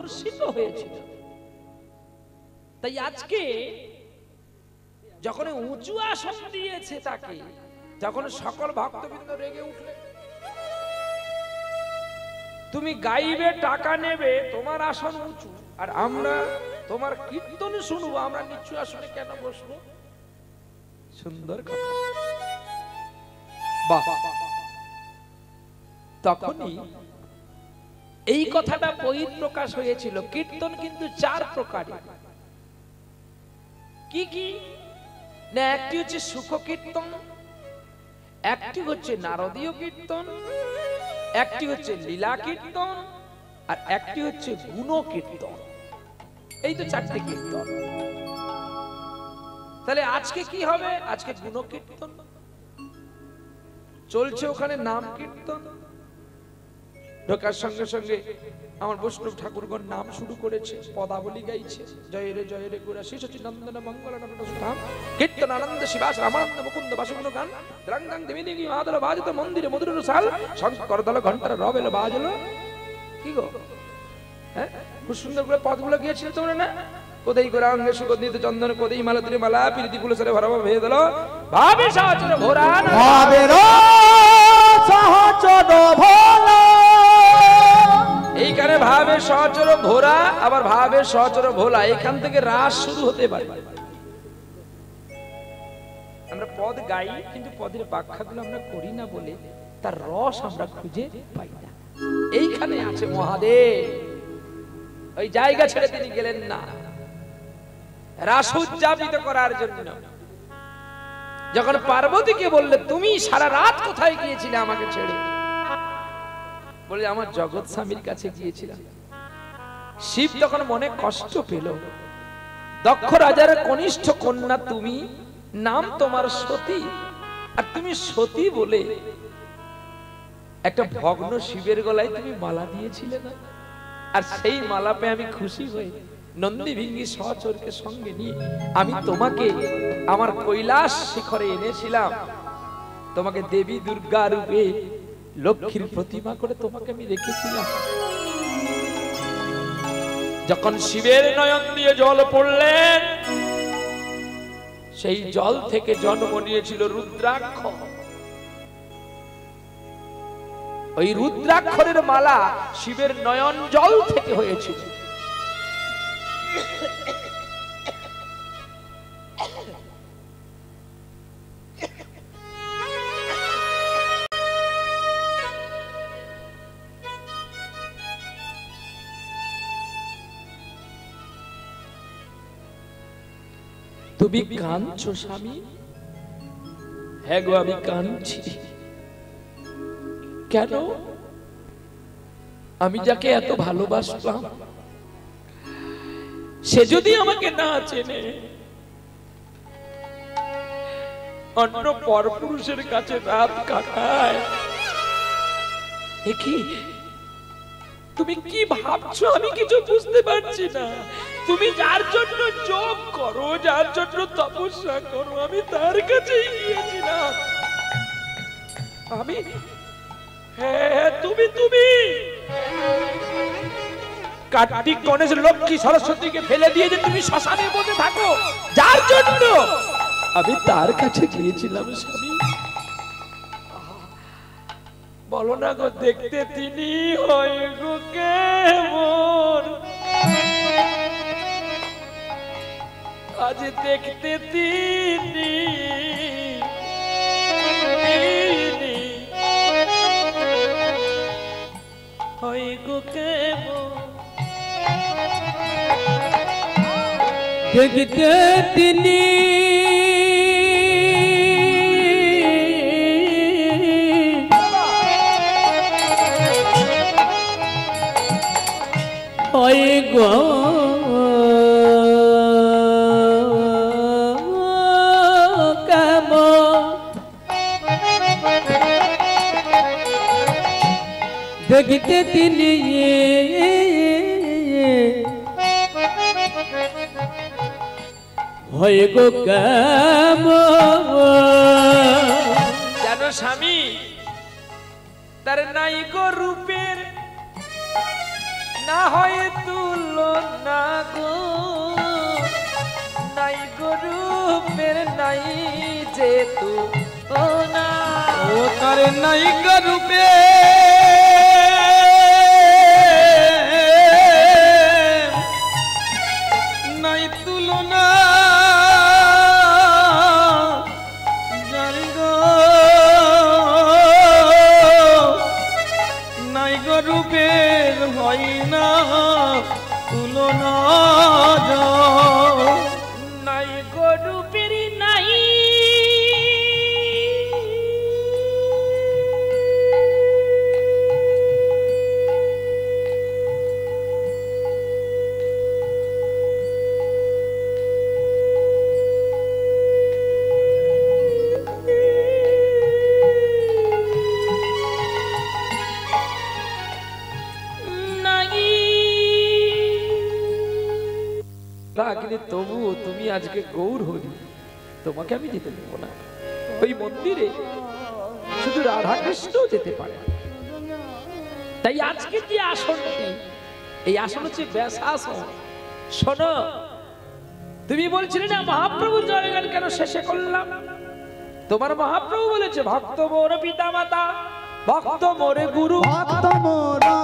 আকর্ষিত হয়েছিল। তাই আজকে যখন উঁচু আসন দিয়েছে তাকে, যখন সকল ভক্তবৃন্দ রেগে উঠলেন, তুমি গাইবে, টাকা নেবে, তোমার আসন উঁচু, আর আমরা তোমার কীর্তন শুনবো, আমরা নিচু আসনে কেন বসবো? সুন্দর কথা। বাহ! তখনই এই কথাটা বহিঃপ্রকাশ হয়েছিল। কীর্তন কিন্তু চার প্রকারের। কি কি না? একটি হচ্ছে সুখ কীর্তন, একটি হচ্ছে নারদীয় কীর্তন, একটি হচ্ছে লীলা কীর্তন, আর একটি হচ্ছে গুণ কীর্তন। এই তো চারটি কীর্তন। তাহলে আজকে কি হবে? আজকে গুণ কীর্তন চলছে, ওখানে নাম কীর্তন। ঢোকার সঙ্গে সঙ্গে আমার বৈষ্ণব ঠাকুরগণ নাম শুরু করেছে, পদাবলী গাইছে। জয় রে গোরা শিশু নন্দন মঙ্গল নাম কীর্তন আনন্দ শিবাস রামানন্দ মুকুন্দ বাসুগুণ গান দ্রাং দ্রাং দেবী দেবী মাদল বাজত মন্দিরে মধুর সাল শঙ্কর দল ঘন্টার রবেল বাজলো। কি গো, হ্যাঁ, খুব সুন্দর করে পদগুলো গিয়েছিল তোমরা না? কোদেই গোরাঙ্গে সুগন্ধিত চন্দন, কোদেই মালতির মালা, প্রীতি পুলসরে ভরব ভেদল ভাবে সহচর ভোরা, ভাবের সহচর ভোলা। এইখানে ভাবে সহচর ভোরা, আবার ভাবে সহচর ভোলা, এখান থেকে রাস শুরু হতে পারে। আমরা পদ গাই, কিন্তু পদের ব্যাখ্যাগুলো আমরা করি না বলে তার রস আমরা খুঁজে পাই না। এইখানে আছে মহাদেব। ওই জায়গা ছেড়ে তিনি গেলেন না রাস উদযাপিত করার জন্য। যখন পার্বতীকে বললে, তুমি সারা রাত কোথায় গিয়েছিলে আমাকে ছেড়ে? বলে, আমার জগৎ স্বামীর কাছে গিয়েছিলাম। শিব তখন মনে কষ্ট পেল। দক্ষ রাজার কনিষ্ঠ কন্যা তুমি, নাম তোমার সতী, আর তুমি সতী বলে একটা ভগ্ন শিবের গলায় তুমি মালা দিয়েছিলে না? আর সেই মালা পেয়ে আমি খুশি হয়ে নন্দী ভিঙ্গি সহচরকে সঙ্গে নিয়ে আমি তোমাকে আমার কৈলাস শিখরে এনেছিলাম। তোমাকে দেবী দুর্গা রূপে লক্ষ্মীর প্রতিমা করে তোমাকে আমি রেখেছিলাম। যখন শিবের নয়ন দিয়ে জল পড়লেন, সেই জল থেকে জন্ম নিয়েছিল রুদ্রাক্ষ। ওই রুদ্রাক্ষরের মালা শিবের নয়ন জল থেকে হয়েছিল। তুমি কাঁদছো স্বামী? হ্যাঁ গো, আমি কাঁদছি। কেন? আমি যাকে এত ভালোবাসলাম, সে যদি আমাকে না চেনে, অন্য পরপুরুষের কাছে রাত কাটায়, কি তুমি কি ভাবছো? আমি কিছু বুঝতে পারছি না। তুমি যার জন্য যোগ করো, যার জন্য তপস্যা করো, আমি তার কাছেই গিয়েছিলাম। আমি, হ্যাঁ, তুমি কার্তিক গণেশ লক্ষ্মী সরস্বতীকে ফেলে দিয়ে যে তুমি শ্মশানে বসে থাকো, যার জন্য আমি তার কাছে গিয়েছিলাম। স্বামী, বলো না গো, দেখতে তিনি হয় গো কেমন, আজ দেখতে তিনি হয় গো কেমন, দেখতে তিনি হয় গো দেখতে তিনি হয় গো জানো স্বামী, তার নাই গো রূপের না হয় তুল যেতু না ও তার নায়িকা রূপে নাই তুলনা জানি গো নাই গো রূপের হয় না তুলনা নাই গরুপের নাই কিন্তু তবু তুমি আজকে গৌর হরি, তোমাকে আমি যেতে দেবো না। ওই মন্দিরে শুধু রাধা কৃষ্ণ যেতে পারে। তাই আজকে যে আসনটি, এই আসন হচ্ছে ব্যাসাসন। শোনো, তুমি বলছিলে না মহাপ্রভুর জয়গান কেন শেষে করলাম? তোমার মহাপ্রভু বলেছে ভক্ত মোর পিতা মাতা, ভক্ত মোরে গুরু, ভক্ত মোরা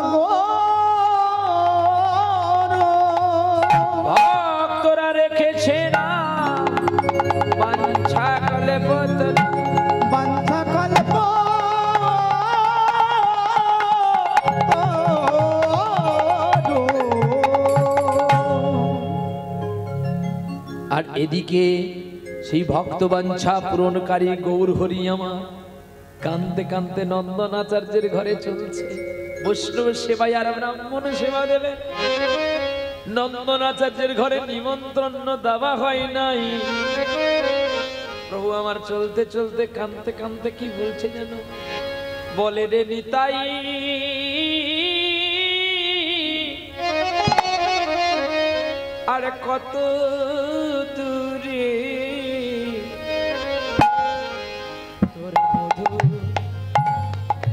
ভক্তরা রেখেছে না বাঞ্ছা কল্পত বাঞ্ছা কল্প আর এদিকে সেই ভক্ত বাঞ্ছা পূরণকারী গৌর হরি আমার কান্দতে কান্দতে নন্দনাচার্যের ঘরে চলছে। বৈষ্ণব সেবায় আর ব্রাহ্মণ সেবা দেবে। নন্দনাচার্যের ঘরে নিমন্ত্রণ দেওয়া হয় নাই। প্রভু আমার চলতে চলতে কান্দতে কান্দতে কি বলছে যেন, বলে রে নিতাই আর কত দূরে তোর মধুর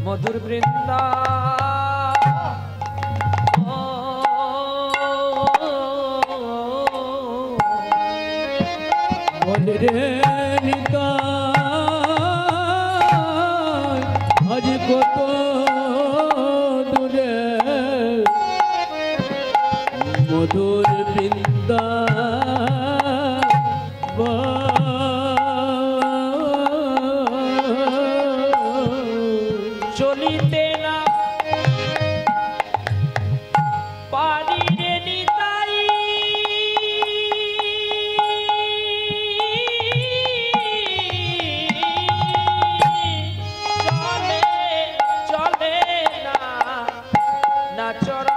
মধুর বৃন্দা বলে রে নিতাই আজ কত দূরে মধুর বৃন্দা চলিতে না পারি রে নিতাই চলে চলে না না চরণ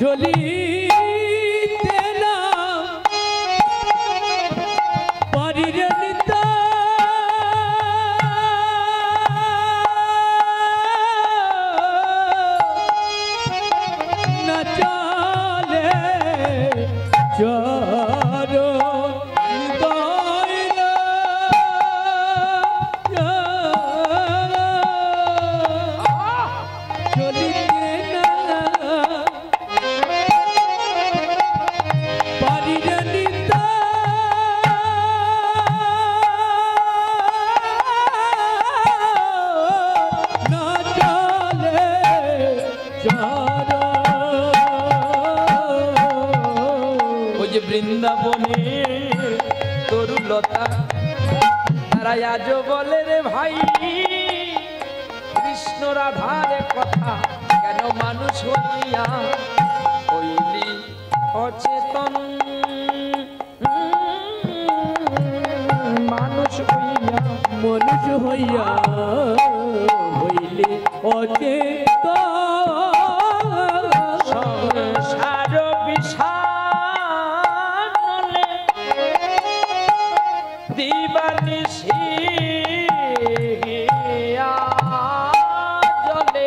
চলিতে না পারি রে না চলে বৃন্দাবনে তরুলতা তারা আজ বলে রে ভাই কৃষ্ণ রাধার কথা কেন মানুষ হইয়া হইলি অচেতন মানুষ হইয়া হইলে অচেতন সংসার বিষানলে দিবানিশি জলে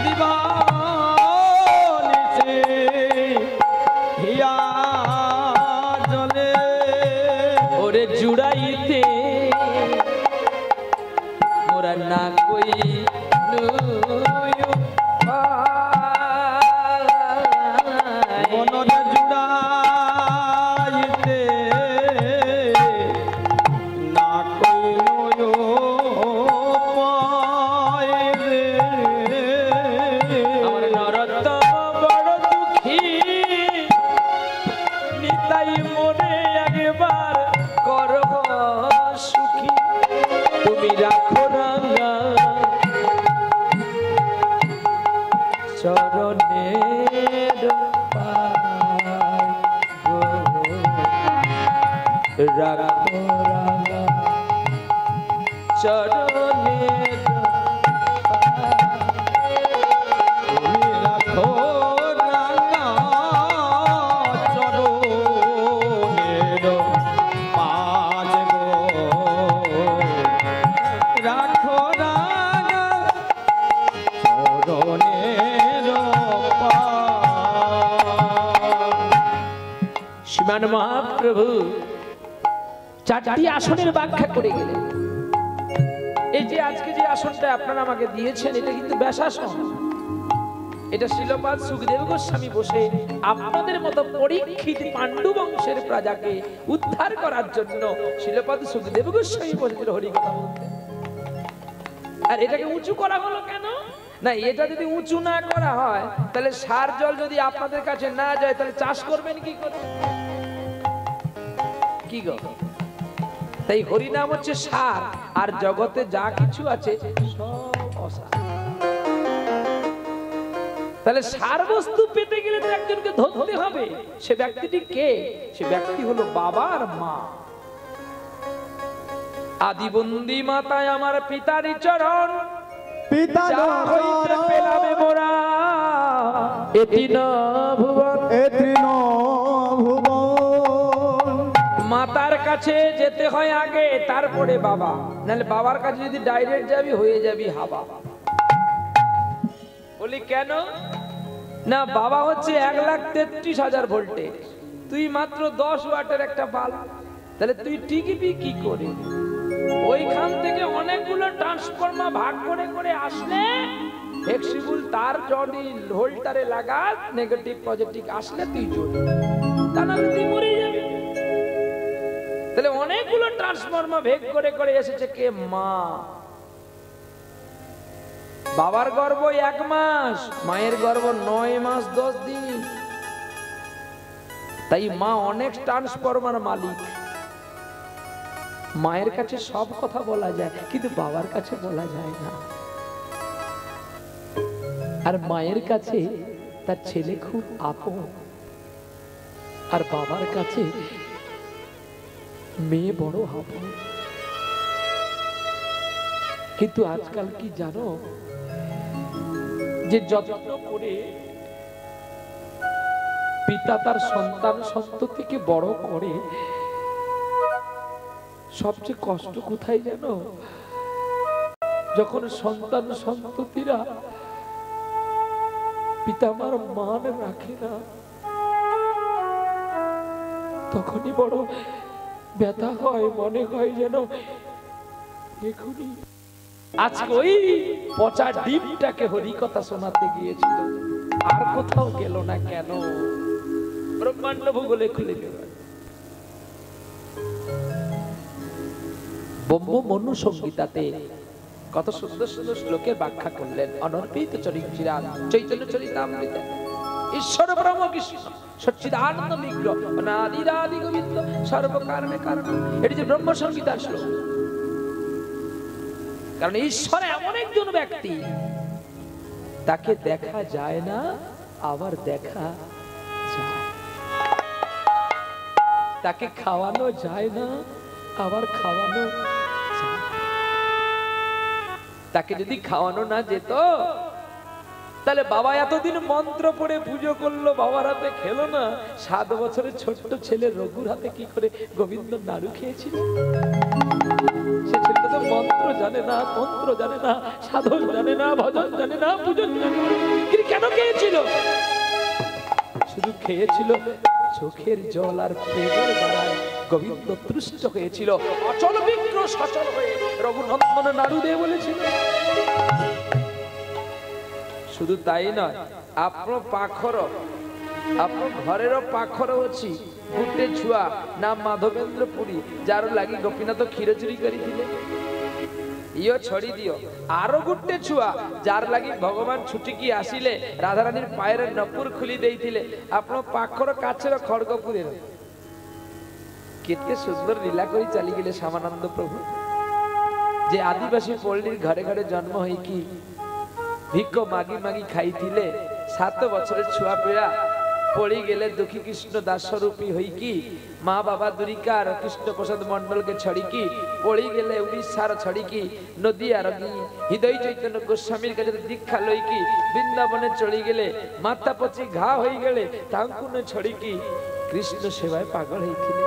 দিবা যাইতে মোরা না কই বনরে জুড়াইতে না কইল পাইবে আমার নরতম বড় দুঃখী নিতাই মনে একবার করব সুখী তুমি রাখো রাঙা চরণের পায় গো রাখো রাঙা চরণের তুমি রাখো রাঙা চরণের পাজ গো রাখো রাঙা চরণের পাজ। শ্রীমান মহাপ্রভু চারটি আসনের ব্যাখ্যা করে গেলেন। এই যে আজকে যে আসনটা আপনারা আমাকে দিয়েছেন এটা কিন্তু ব্যাসাসন। এটা শিলপাদ সুখদেব গোস্বামী বসে আপনাদের মতো পরীক্ষিত পাণ্ডু বংশের প্রজাকে উদ্ধার করার জন্য শিলপাদ সুখদেব গোস্বামী বসেছিল হরিকথা বলতে। আর এটাকে উঁচু করা হলো কেন না? এটা যদি উঁচু না করা হয় তাহলে সার জল যদি আপনাদের কাছে না যায় তাহলে চাষ করবেন কি করে? কি গো? তাই হরিনাম হচ্ছে সার, আর জগতে যা কিছু আছে সব অসার। তাহলে সার বস্তু পেতে গেলে তো একজনকে ধরতে হবে। সে ব্যক্তিটি কে? সে ব্যক্তি হলো বাবা আর মা। আদিবন্দী মাতায় আমার পিতারই চরণ পিতা যা হইতে পেলামে মোরা এটি না ভুবন। মাতার কাছে যেতে হয় আগে, তারপরে বাবা। নাহলে বাবার কাছে যদি ডাইরেক্ট যাবি হয়ে যাবি হাবা। বলি কেন না? বাবা হচ্ছে 1,33,000 ভোল্টেজ, তুই মাত্র 10 ওয়াটের একটা বাল্ব। তাহলে তুই টিকিবি কি করে? ওইখান থেকে অনেকগুলো ট্রান্সফরমার ভাগ করে করে আসলে ফ্লেক্সিবল তার যদি হোল্ডারে লাগা, নেগেটিভ পজিটিভ আসলে তুই জ্বলবি, তা নাহলে তুই মরে যাবি। তাহলে অনেকগুলো ট্রান্সফরমার ভেগ করে করে এসেছে কে? মা। বাবার গর্ভ 1 মাস, মায়ের গর্ভ 9 মাস 10 দিন। তাই মা অনেক ট্রান্সফরমার মালিক। মায়ের কাছে সব কথা বলা যায় কিন্তু বাবার কাছে বলা যায় না। আর মায়ের কাছে তার ছেলে খুব আপন, আর বাবার কাছে মেয়ে বড় আপন। কিন্তু আজকাল কি জানো, যে যত্ন করে পিতা তার সন্তান সন্ততিকে বড় করে, সবচেয়ে কষ্ট কোথায় জানো? যখন সন্তান সন্ততিরা পিতামার মান রাখে না, তখনই বড় ব্যথা হয়। মনে হয় যেন এখনই। আজকে ওই পচা ডিমটাকে হরিকথা শোনাতে গিয়েছিল, আর কোথাও গেল না কেন? ব্রহ্মাণ্ড ভূগোলে খুলে গেল। ব্রহ্ম মনু সংগীতাতে কত সুন্দর সুন্দর শ্লোকের ব্যাখ্যা করলেন। অনর্পিত চরিত্রান চৈতন্য চরিতামৃতে ঈশ্বর ব্রহ্ম কৃষ্ণ সচ্চিদানন্দ বিগ্রহ অনাদিরাদি গোবিন্দ সর্বকারণে কারণ। এটি যে ব্রহ্ম সংগীতার শ্লোক। কারণ ঈশ্বর এমন একজন ব্যক্তি, তাকে দেখা যায় না আবার দেখা যায়, তাকে খাওয়ানো যায় না আবার খাওয়ানো যায়। তাকে যদি খাওয়ানো না যেত তাহলে বাবা এতদিন মন্ত্র পড়ে পুজো করলো, বাবার হাতে খেলো না। 7 বছরের ছোট্ট ছেলে রঘুর হাতে কি করে গোবিন্দ নাড়ু খেয়েছিল? সে ছেলেটা তো মন্ত্র জানে না, তন্ত্র জানে না, সাধন জানে না, ভজন জানে না, পূজন জানে না। কিন্তু কেন খেয়েছিল? শুধু খেয়েছিল চোখের জল আর প্রেমের দ্বারায় গোবিন্দ তুষ্ট হয়েছিল, অচল বিগ্রহ সচল হয়ে রঘুনন্দন নারুদে বলেছিল। শুধু তাই নয়, আপনার পাখর, আপনার ঘরের পাখর অছি গোটে ছুয়া নাম মাধবেন্দ্র পুরী, যার লাগি গোপীনাথ ক্ষীর চুরি করিଥିଲେ। ইও ছড়ি দিও, আরো গোটে ছুয়া যার লাগি ভগবান ছুটিকি আসিলে রাধারানীর পায়ের নপুর খুলি দেইଥିଲେ আপনার পাখর কাছের খড়গপুরের। কেতে সুন্দর লীলা করে চালি গেলে শ্যামানন্দ প্রভু, যে আদিবাসী পল্লীর ঘরে ঘরে জন্ম হইকি ভিক্ষ মাগি মাগি খাইଥିଲେ, 7 বছরের ছুয়া পিড়া পড়ি গেলে দুঃখী কৃষ্ণ দাসরূপী হইকি মা বাবা দুরিকার কৃষ্ণ প্রসাদ মন্ডলকে ছড়িকি পড়ি গেলে উড়িষ্যার ছড়িকি নদিয়ার হৃদয় চৈতন্য গোস্বামীর কাছে দীক্ষা লইকি বৃন্দাবনে চলি গেলে মাথা পচি ঘা হয়ে গেলে তাঙ্কু ছড়িকি কৃষ্ণ সেবায় পাগল হইଥିଲେ।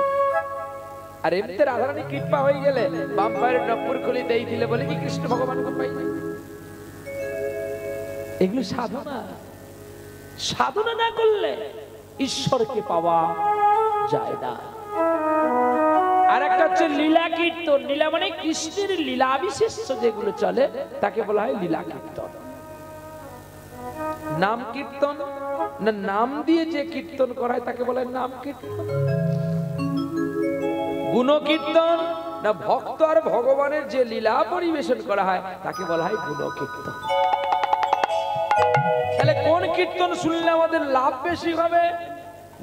আর এমনি রাধারানী কৃপা হয়ে গেলে বাম্পায়ের নপুর খুলি দেইছিলে বলে কি কৃষ্ণ ভগবানকে পাইনি। এগুলো সাধনা, সাধনা না করলে ঈশ্বরকে পাওয়া যায় না। আর একটা হচ্ছে লীলা কীর্তন। লীলা মানে কৃষ্ণের লীলা বিশেষ যেগুলো চলে তাকে বলা হয় লীলা কীর্তন। নাম কীর্তন না নাম দিয়ে যে কীর্তন করা হয় তাকে বলা হয় নাম কীর্তন। গুণ কীর্তন না ভক্ত আর ভগবানের যে লীলা পরিবেশন করা হয় তাকে বলা হয় গুণ কীর্তন। তাহলে কোন কীর্তন শুনলে আমাদের লাভ বেশি হবে?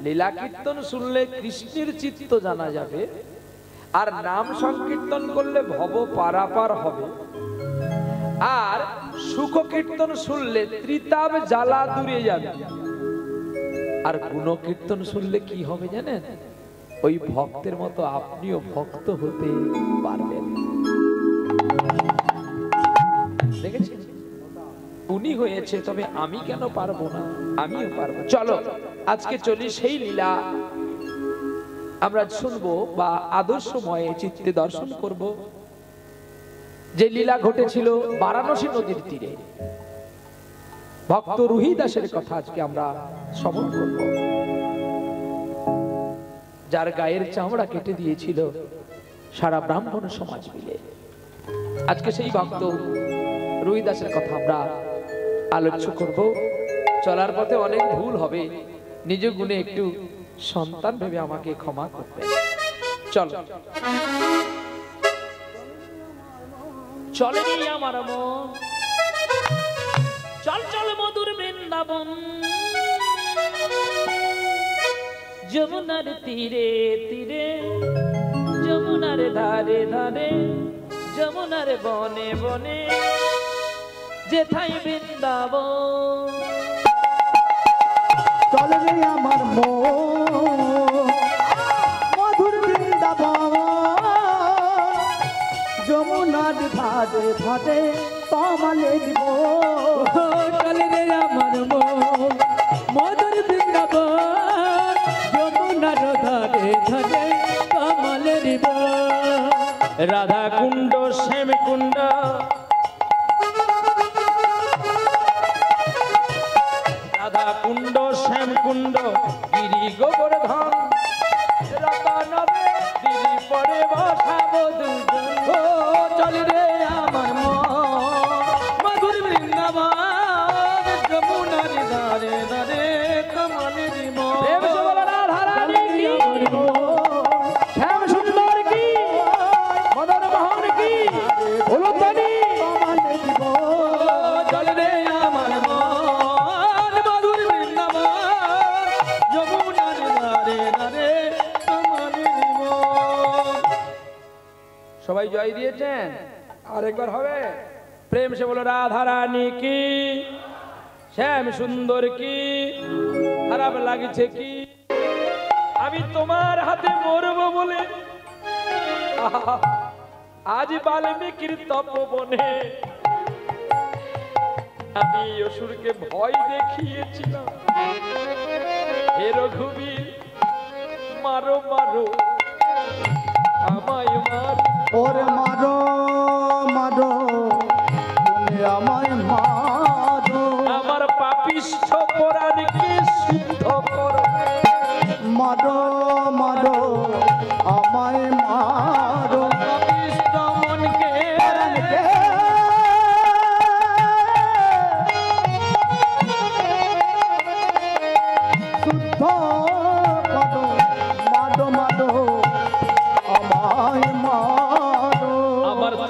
লীলা কীর্তন শুনলে কৃষ্ণের চিত্ত জানা যাবে, আর নাম সংকীর্তন করলে ভব পারাপার হবে, আর সুখ কীর্তন শুনলে ত্রিতাব জ্বালা দূরে যাবে। আর গুণ কীর্তন শুনলে কি হবে জানেন? ওই ভক্তের মতো আপনিও ভক্ত হতে পারবেন। দেখেছেন, উনি হয়েছে, তবে আমি কেন পারবো না? আমিও পারবো। চলো আজকে চলি সেই লীলা আমরা শুনবো বা আদর্শময় চিত্তে দর্শন করব, যে লীলা ঘটেছিল বারাণসী নদীর তীরে। ভক্ত রুহি দাসের কথা আজকে আমরা শ্রবণ করব, যার গায়ের চামড়া কেটে দিয়েছিল সারা ব্রাহ্মণ সমাজ মিলে। আজকে সেই ভক্ত রুহি দাসের কথা আমরা আলোচনা করব। চলার পথে অনেক ভুল হবে, নিজ গুণে একটু সন্তান ভেবে আমাকে ক্ষমা করবেন। চল চলে নি আমার মন, চল চল মধুর বৃন্দাবন, যমুনার তীরে তীরে, যমুনার ধারে ধারে, যমুনার বনে বনে, যেথায় বৃন্দাবন। চলে রে আমার মন মধুর বৃন্দাবন, যমুনার ধারে ধারে তমালে দিব। চলে রে আমার মন মধুর বৃন্দাবন, যমুনার ধারে ধারে কমলে দিব। রাধা কুণ্ড শ্যাম কুণ্ড, রাধা কুণ্ড শ্যাম কুণ্ড, গিরি গোবর্ধন, রতনবে গিরি পরে বসাবো দুজন। ও চলি রে আমার মন মধুর বৃন্দাবন, যমুনার ধারে ধারে কমলে দিব। শ্যাম সুন্দর কি, মদন মোহন কি, উলুধ্বনি তমালে দিব। চলে রে আমার মন মধুর বৃন্দাবন, যমুনার ধারে ধারে কমলে দিব। সবাই জয় দিয়েছেন? আর একবার হবে? প্রেম সে বলো রাধা রানী কি, শ্যাম সুন্দর কি। খারাপ লাগছে কি আমি তোমার হাতে মরবো বলে? আজ বাল্মীকির তপবনে আমি অসুরকে ভয় দেখিয়েছিলাম। হে রঘুবীর মারো মারো আমায় মারো। ওরে মারো মারো তুমি আমায় মারো, আমার পাপিষ্ঠ পরাণকে শুদ্ধ করো। মারো মারো আমায়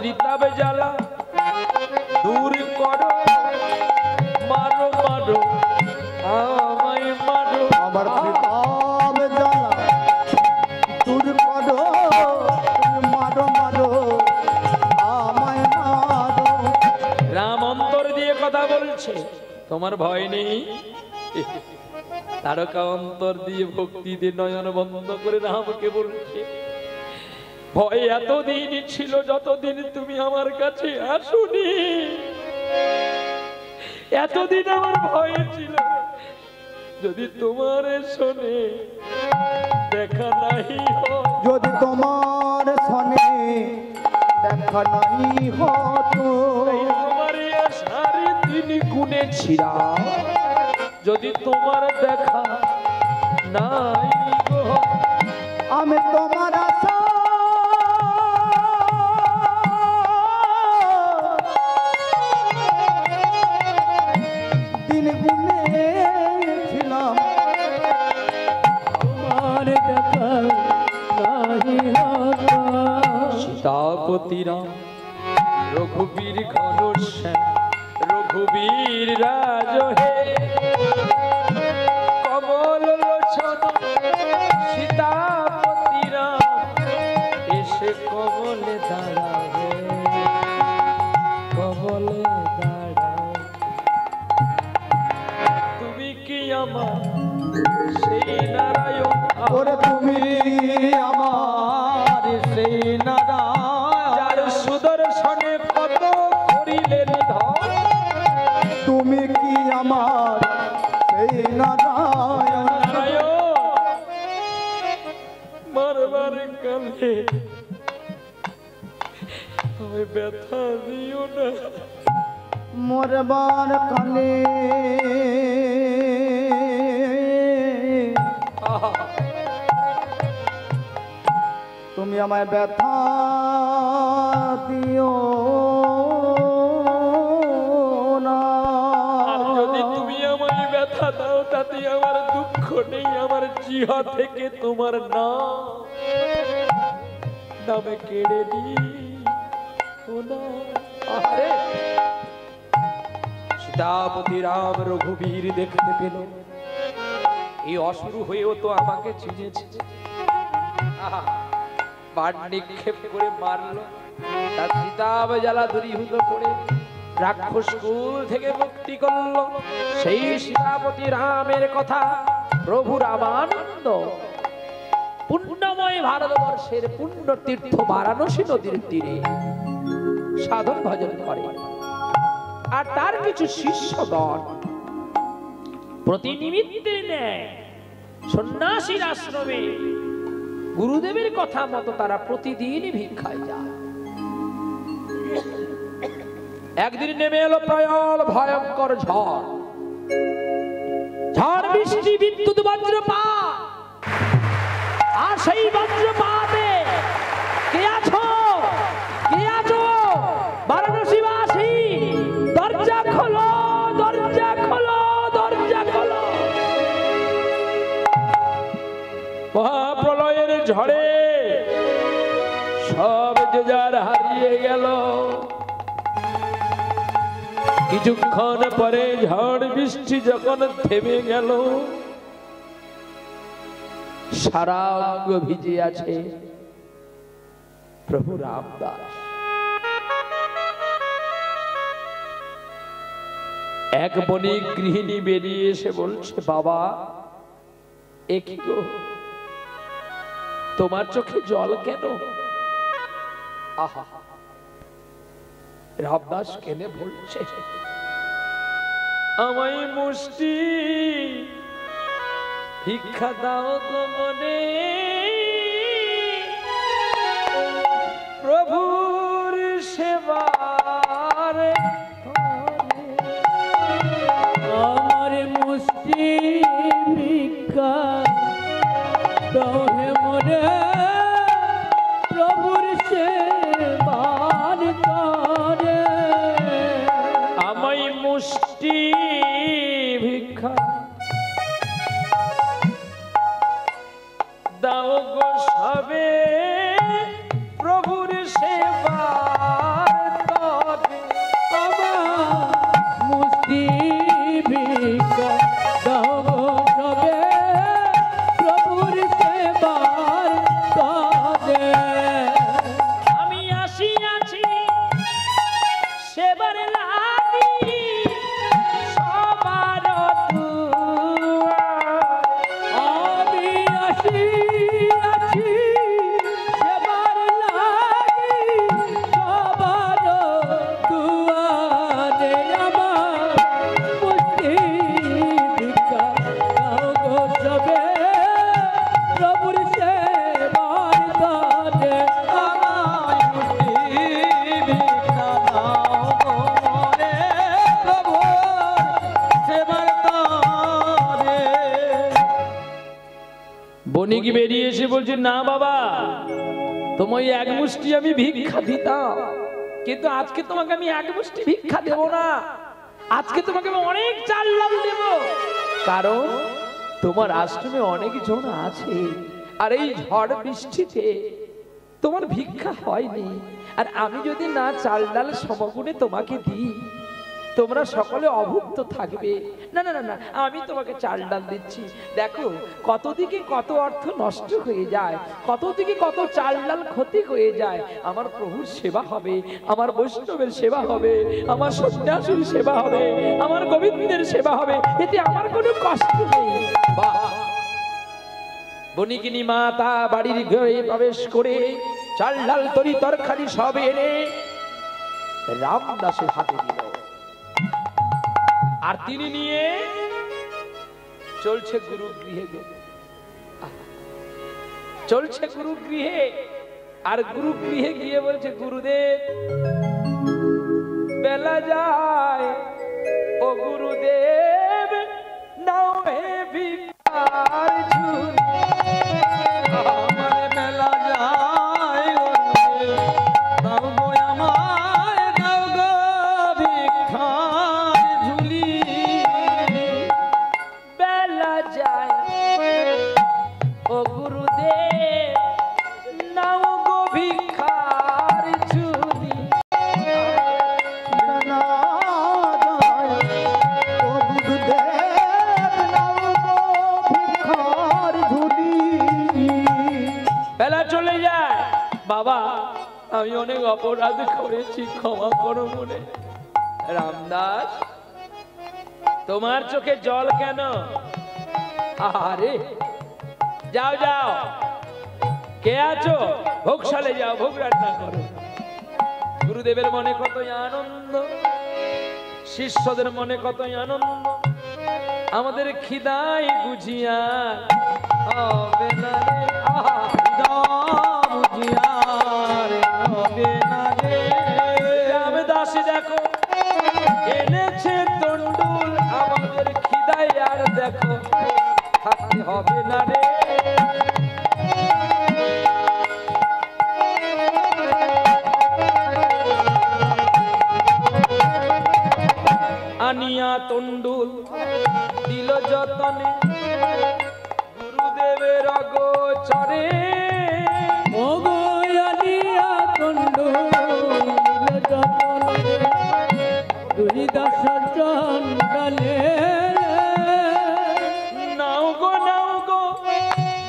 ত্রিতাপ জ্বালা দূর করো, মারো মারো আমায় মারো। আমার ত্রিতাপ জ্বালা দূর করো, মারো মারো আমায় মারো। রাম অন্তর দিয়ে কথা বলছে, তোমার ভয় নেই? তারকা অন্তর দিয়ে ভক্তি দিয়ে নয়ন বন্ধ করে রামকে বলছে, ভয় এতদিন ছিল যতদিন তুমি আমার কাছে আসুনি, এতদিন আমার ভয় ছিল। যদি তোমার শোনে দেখা নাই হয়, যদি তোমার সনে দেখা নাই হতো, আমার আশারে তিনি গুনে ছিলাম, যদি তোমার দেখা নাই গো, আমি তোমার আশা দিন গুনেছিলাম। আমার দেখা নাহি হতো। সীতাপতি রাম রঘুবীর ঘনশ্যাম রঘুবীর রাজ হে, কমল লোচন সীতাপতি রাম এসে কমলে দাঁড়াবে, কমলে দাঁড়াও। তুমি কি আমার সেই নারায়ণ? ওরে তুমি আমার সেই নারায়ণ, যার সুদর্শনে কত করিলেন ধন, তুমি কি আমার সেই নারায়ণ। নারায়ণ বারবার কালে আমি ব্যথা দিও না, মরবার কালে তুমি আমায় ব্যথা দিও না। আর যদি তুমি আমায় ব্যথা দাও তাতে আমার দুঃখ নেই, আমার জিহা থেকে তোমার নামে কেড়ে দিও না। আরে সীতাপতি রাম রঘুবীর দেখতে পেল, এই অশুরু হয়েও তো আমাকে চিনেছে। আহা, বাণ নিক্ষেপ করে মারলো, তার ত্রিতাপ জ্বালা দূরীভূত করে রাক্ষস কুল থেকে মুক্তি করলো। সেই সীতাপতি রামের কথা প্রভু রামানন্দ পুণ্যময় ভারতবর্ষের পুণ্য তীর্থ বারাণসী নদীর তীরে সাধন ভজন করে। আর তার কিছু শিষ্যগণ প্রতি নিমিত্তের ন্যায় সন্ন্যাসীর আশ্রমে গুরুদেবের কথা মতো তারা প্রতিদিন ভিক্ষায় যায়। একদিন নেমে এলো প্রবল ভয়ঙ্কর ঝড়, ঝড় বৃষ্টি বিদ্যুৎ বজ্রপাত। আর সেই বজ্রপাতে কে আছো, কে আছো বারাণসীবাসী, দরজা খোলো, দরজা খোলো, দরজা খোলো। মহাপ্রলয়ের ঝড়ে সব যে যার হারিয়ে গেল। কিছুক্ষণ পরে ঝড় বৃষ্টি যখন থেমে গেল, সারা অঙ্গ ভিজে আছে প্রভু রামদাস। এক বণিক গৃহিণী বেরিয়ে এসে বলছে, বাবা এ কি গো, তোমার চোখে জল কেন? আহা, রামদাস কেনে বলছে, আমায় মুষ্টি ভিক্ষা দাও গো মনে, প্রভুর সেবার আমার মুষ্টি ভিক্ষা দাও হে মোরে, প্রভুর সেবার করে। আমায় মুষ্টি ভিক্ষা দাও গো সবে, প্রভুর সেবা বণিক বেরিয়ে এসে বলছে, না বাবা, তোমায় এক মুষ্টি আমি ভিক্ষা দিতাম, কিন্তু আজকে তোমাকে আমি এক মুষ্টি ভিক্ষা দেব না, আজকে তোমাকে আমি অনেক চাল ডাল দেব, কারণ তোমার আশ্রমে অনেক জন আছে, আর এই ঝড় বৃষ্টিতে তোমার ভিক্ষা হয়নি, আর আমি যদি না চাল ডাল সমগুণে তোমাকে দিই, তোমরা সকলে অভুক্ত থাকবে। না না না না, আমি তোমাকে চাল ডাল দিচ্ছি। দেখো কত দিকে কত অর্থ নষ্ট হয়ে যায়, কত দিকে কত চাল ডাল ক্ষতি হয়ে যায়। আমার প্রভুর সেবা হবে, আমার বৈষ্ণবের সেবা হবে, আমার সন্ন্যাসীর সেবা হবে, আমার গোবিন্দের সেবা হবে, এতে আমার কোনো কষ্ট নেই। বাহ! বণিকিনী মাতা বাড়ির ঘরে প্রবেশ করে চাল ডাল তরি তরকারি সব এনে রামদাসের হাতে দিল, আর তিনি নিয়ে চলছে গুরুগৃহে, চলছে গুরুগৃহে, আর গুরুগৃহে গিয়ে বলছে, গুরুদেব বেলা যায়, ও গুরুদেব নাও হে ভিক্ষার ঝুলি, আমার বেলা যায়, দাও গো আমায়, দাও গো ভিক্ষার ঝুলি, বেলা যায়, ও গুরুদেব নাও গো ভিক্ষার ঝুলি, বেলা যায়, ও গুরুদেব নাও গো ভিক্ষার ঝুলি। বেলা চলে যায়। বাবা, আমি অনেক অপরাধ করেছি, ক্ষমা করো মনে। রামদাস, তোমার চোখে জল কেন? আরে যাও যাও, কে আছো? ভোগশালে যাও, ভোগ রান্না করো। গুরুদেবের মনে কতই আনন্দ, শিষ্যদের মনে কতই আনন্দ, আমাদের খিদাই বুঝিয়া হবে না রে, রামদাসী দেখো এনেছে তন্ডুল, আমাদের খিদাই আর দেখো থাকতে হবে না রে। আনিয়া তন্ডুল দিল যতনে গুরুদেবের অগোচরে, মগয়ালিয়া তন্ডুল যতনে দুই দশ চন্ডালে, নাও গো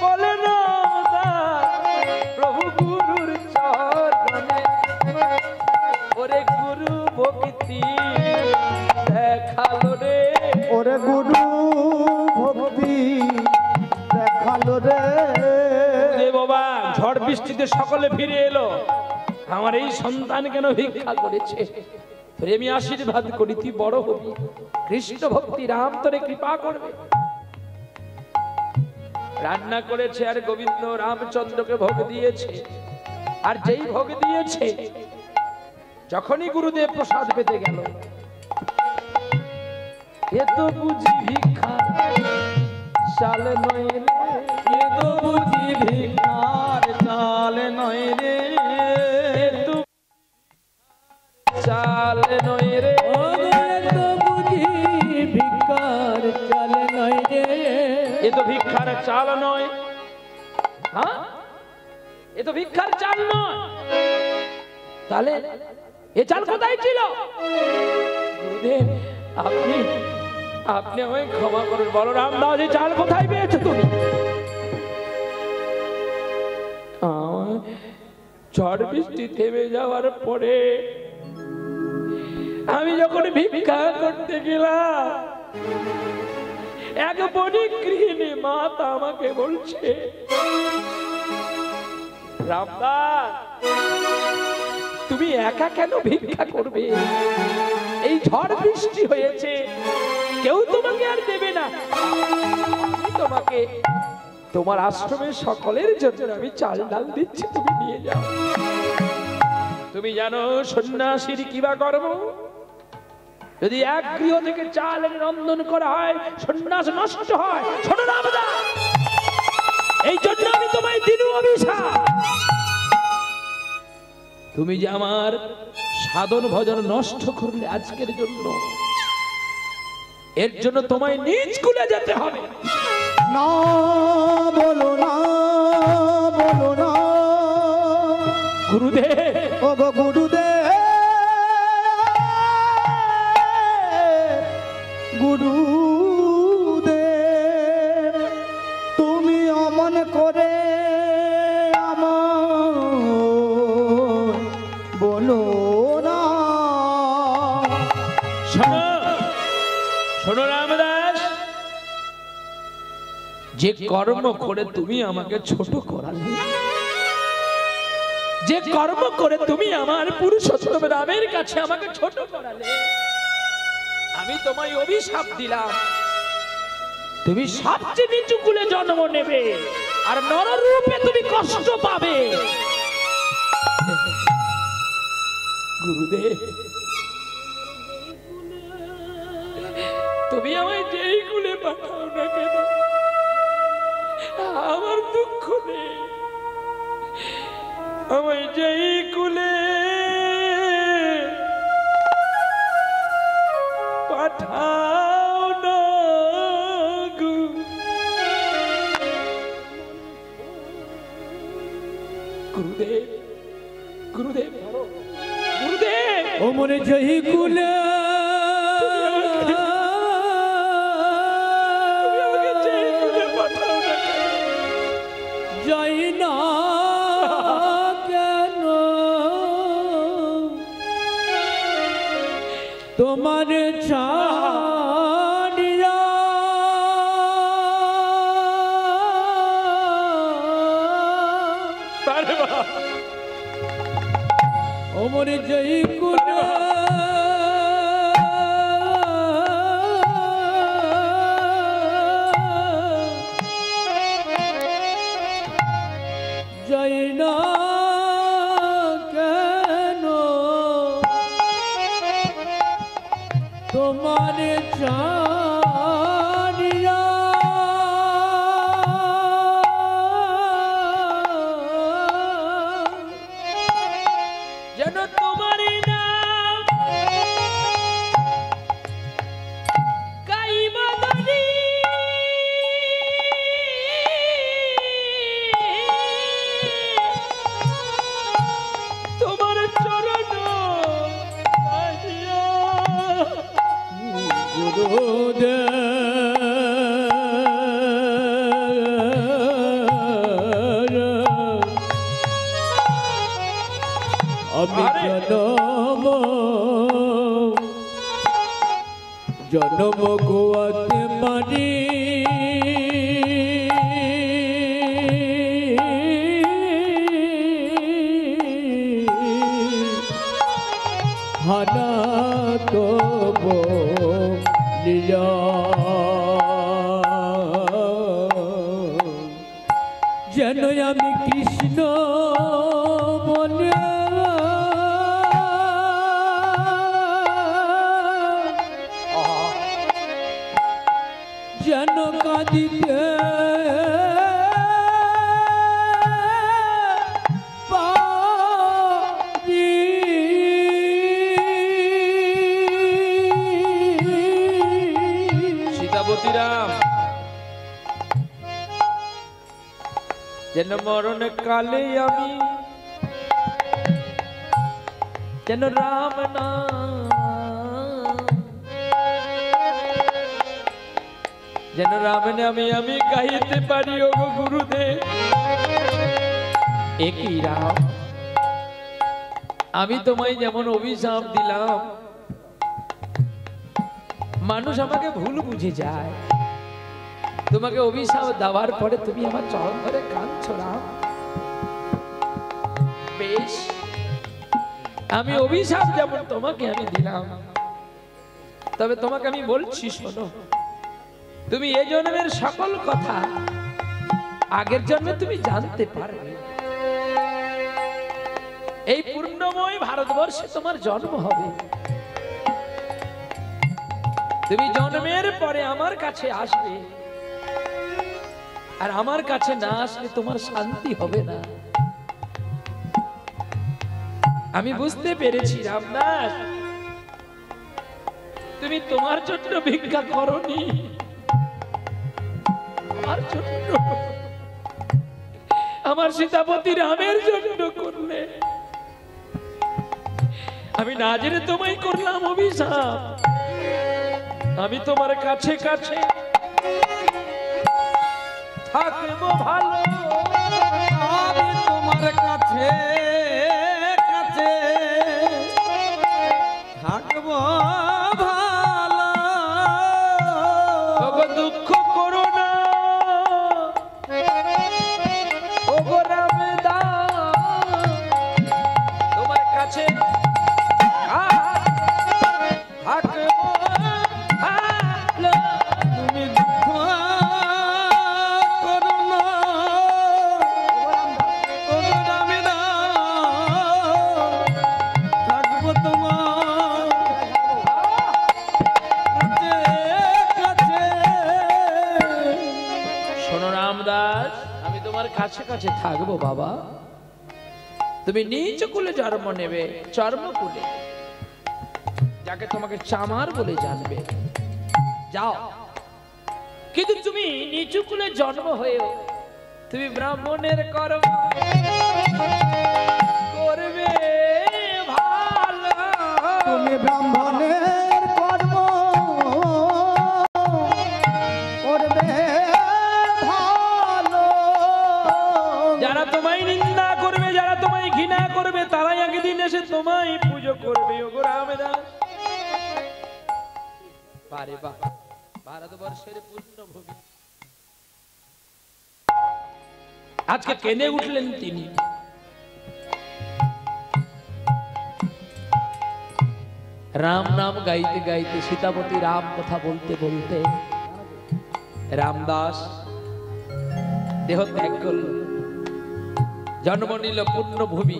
বলে রামদাস, প্রভু গুরুর চরণে, ওরে গুরু ভক্তি দেখালো রে, ওরে গুরু ভক্তি দেখালো রে। বাবা, ঝড় বৃষ্টিতে সকলে ফিরে এলো, আমার এই সন্তান কেন ভিক্ষা করেছে, প্রেমী আশীর্বাদ করি তুই বড় হবি, কৃষ্ণ ভক্তি রাম তোরে কৃপা করবে। রান্না করেছে আর গোবিন্দ রামচন্দ্রকে ভোগ দিয়েছে, আর যেই ভোগ দিয়েছে, যখনই গুরুদেব প্রসাদ পেতে গেল, এ তো বুঝি ভিক্ষা চাল নয় রে, এ তো বুঝি ভিক্ষার চাল নয় রে, এ তো চাল নয় রে, তো বুঝি ভিক্ষার চাল নয় রে, এ তো ভিক্ষার চাল নয়। হ্যাঁ, এ তো ভিক্ষার চাল নয়, তাহলে এ চাল কোথায় ছিল? গুরুদেব আপনি আপনি আমায় ক্ষমা করুন, বলো রামদাস এই চাল কোথায় পেয়েছো তুমি? ঝড় বৃষ্টি থেমে যাওয়ার পরে আমি যখন ভিক্ষা করতে গেলাম, এক বণিক গৃহিণী মাতা আমাকে বলছে, রামদাস তুমি একা কেন ভিক্ষা করবে? এই ঝড় বৃষ্টি হয়েছে, কেউ তোমাকে আর দেবে না, তোমাকে তোমার আশ্রমের সকলের জন্য আমি চাল ডাল দিচ্ছি, তুমি নিয়ে যাও। তুমি জানো সন্ন্যাসীর কিবা কর্ম? যদি এক গৃহ থেকে চাল এনে রন্ধন করা হয়, সন্ন্যাস নষ্ট হয়। শোনো রামদাস, এই জন্য আমি তোমায় দিনু অভিশাপ। তুমি যে আমার সাধন ভজন নষ্ট করলে আজকের জন্য, এর জন্য তোমায় নিজ কুলে যেতে হবে। না বলো না, বলো না গুরুদেব, ও গো গুরুদেব, গুরুদেব তুমি অমন করে আমার বলো না। শোনো শোনো রামদাস, যে কর্ম করে তুমি আমাকে ছোট করালে, যে কর্ম করে তুমি আমার পুরুষোত্তম রামের কাছে আমাকে ছোট করালে, আমি তোমায় অভিশাপ দিলাম তুমি সবচেয়ে নিচু কুলে জন্ম নেবে আর নররূপে তুমি কষ্ট পাবে। গুরুদেব, তুমি আমায় যেই কুলে পাঠাও না কেন, আমার দুঃখ নেই। আমায় যেই কুলে পাঠাও না গো, গুরুদেব, গুরুদেব, গুরুদেব, ও মনে জয়ী কুলে যাই না কেন, তোমার ছাড়িয়া ও মনে জয়ী কুলে যাই না কেন, তোমার ছাড়িয়া যেন তোমারই নাম গাইবাদানি, তোমার চরণ পাইয়া। আমি জনম জনম গোয়াতে পারি, হানা তো বলিয়া যেন আমি কৃষ্ণ বলে যেন কাঁদিতে পারি। সীতাপতি রাম যেন মরণ কালে আমি যেন রাম নাম, যেন রাম নামে আমি গাইতে পারি। ও গো গুরুদেব, একই রাম, আমি তোমায় যেমন অভিশাপ দিলাম, মানুষ আমাকে ভুল বুঝে যায়। তোমাকে অভিশাপ দেওয়ার পরে তুমি আমার চরণ ধরে কাঁদছো রাম। বেশ, আমি অভিশাপ যেমন তোমাকে আমি দিলাম, তবে তোমাকে আমি বলছি শোনো, তুমি এই জন্মের সকল কথা আগের জন্মে তুমি জানতে পারবে। এই পূর্ণময় ভারতবর্ষে তোমার জন্ম হবে। তুমি জন্মের পরে আমার কাছে আসবে, আর আমার কাছে না আসলে তোমার শান্তি হবে না। আমি বুঝতে পেরেছি রামদাস, তুমি তোমার জন্য ভিক্ষা করনি, আমার জন্য, আমার সীতাপতি রামের জন্য করলে। আমি না জেনে তোমায় করলাম অভিশাপ। আমি তোমার কাছে কাছে থাকবো ভালো, আমি তোমার কাছে কাছে থাকবো ভালো। ওগো দুঃখ করো না, ওগো রামদাস, তোমার কাছে থাকবো ভালো। তুমি দুঃখ করো না, ও রামদাস, থাকবো তোমার কাছে কাছে। শোনো রামদাস, আমি তোমার কাছে কাছে থাকবো বাবা। তুমি নিজ কুলে জন্ম নেবে, চর্মকুলে, যাকে তোমাকে চামার বলে জানবে, যাও। কিন্তু তুমি নিচু কুলে জন্ম হয়েও তুমি ব্রাহ্মণের কর্ম করবে ভালো। তুমি ব্রাহ্মণের কর্ম করবে ভালো। যারা তোমায় নিন্দা করবে, যারা তোমায় ঘৃণা করবে, তারাই একদিন এসে তোমায় পুজো করবে। ওগো রামদাস, বারে বাহ, ভারতবর্ষের পুণ্যভূমি। আজকে কেঁদে উঠলেন তিনি। রাম নাম গাইতে গাইতে, সীতাপতি রাম কথা বলতে বলতে রামদাস দেহ ত্যাগ করল, জন্ম নিল পুণ্যভূমি।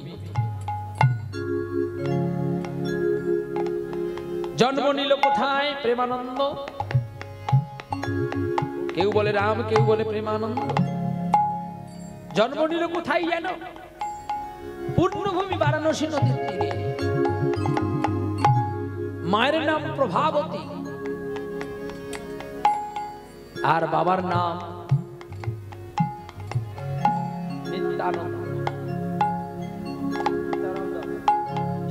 জন্ম নিল কোথায়? প্রেমানন্দ। কেউ বলে রাম, কেউ বলে প্রেমানন্দ। জন্ম নিল কোথায় জানো? পুণ্যভূমি বারাণসী নদীর তীরে। মায়ের নাম প্রভাবতী আর বাবার নাম নিত্যানন্দ।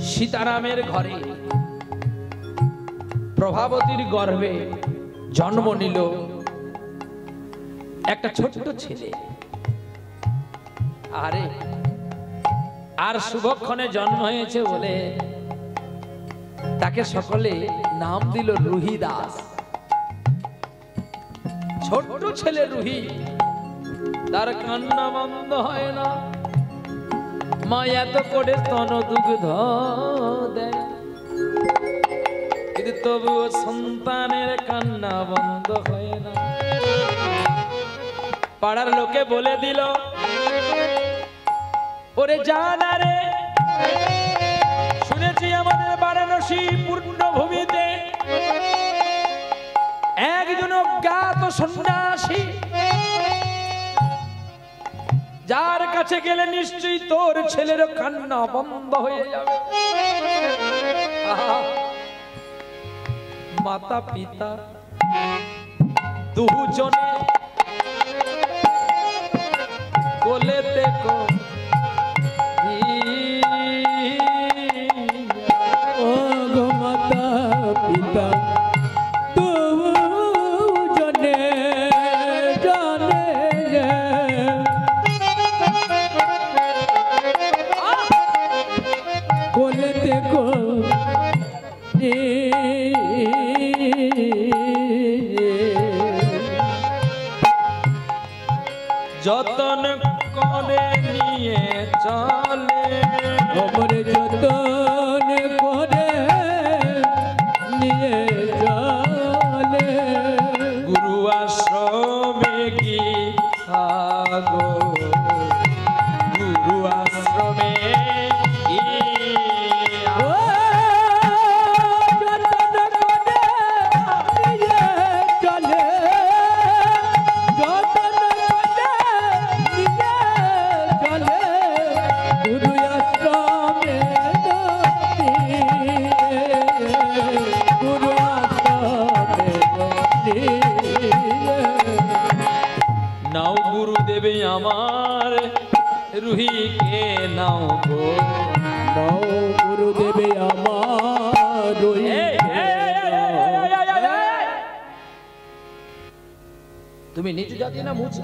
সীতারামের ঘরে প্রভাবতীর গর্ভে জন্ম নিল একটা ছোট্ট ছেলে। আরে আর শুভক্ষণে জন্ম হয়েছে বলে তাকে সকলে নাম দিল রুহি দাস। ছোট্ট ছেলে রুহি, তার কান্না বন্ধ হয় না। মা এত করে স্তন দুগ্ধ দেয়, কিন্তু তবুও সন্তানের কান্না বন্ধ হয় না। পাড়ার লোকে বলে দিল, ওরে জানা রে, শুনেছি আমাদের বারাণসী পূর্ণভূমিতে একজন অজ্ঞাত সন্ন্যাসী, যার কাছে গেলে নিশ্চয়ই তোর ছেলের কান্না বন্ধ হয়ে যাবে। মাতা পিতা দুজনে কোলেতে ও গো মাতা পিতা দুজনে জানে যে কোলেতে যতন করে নিয়ে চলে, ওমরে যতন করে নিয়ে চলে। গুরু আশ্রমে কি আগো, গুরু আশ্রমে কি ও যতন করে নিয়ে চলে, যতন করে আমার রুহিকে নাও গো। নাও গুরুদেবে আমার রুহিকে নাও। তুমি নিচু জাতি না মুছি?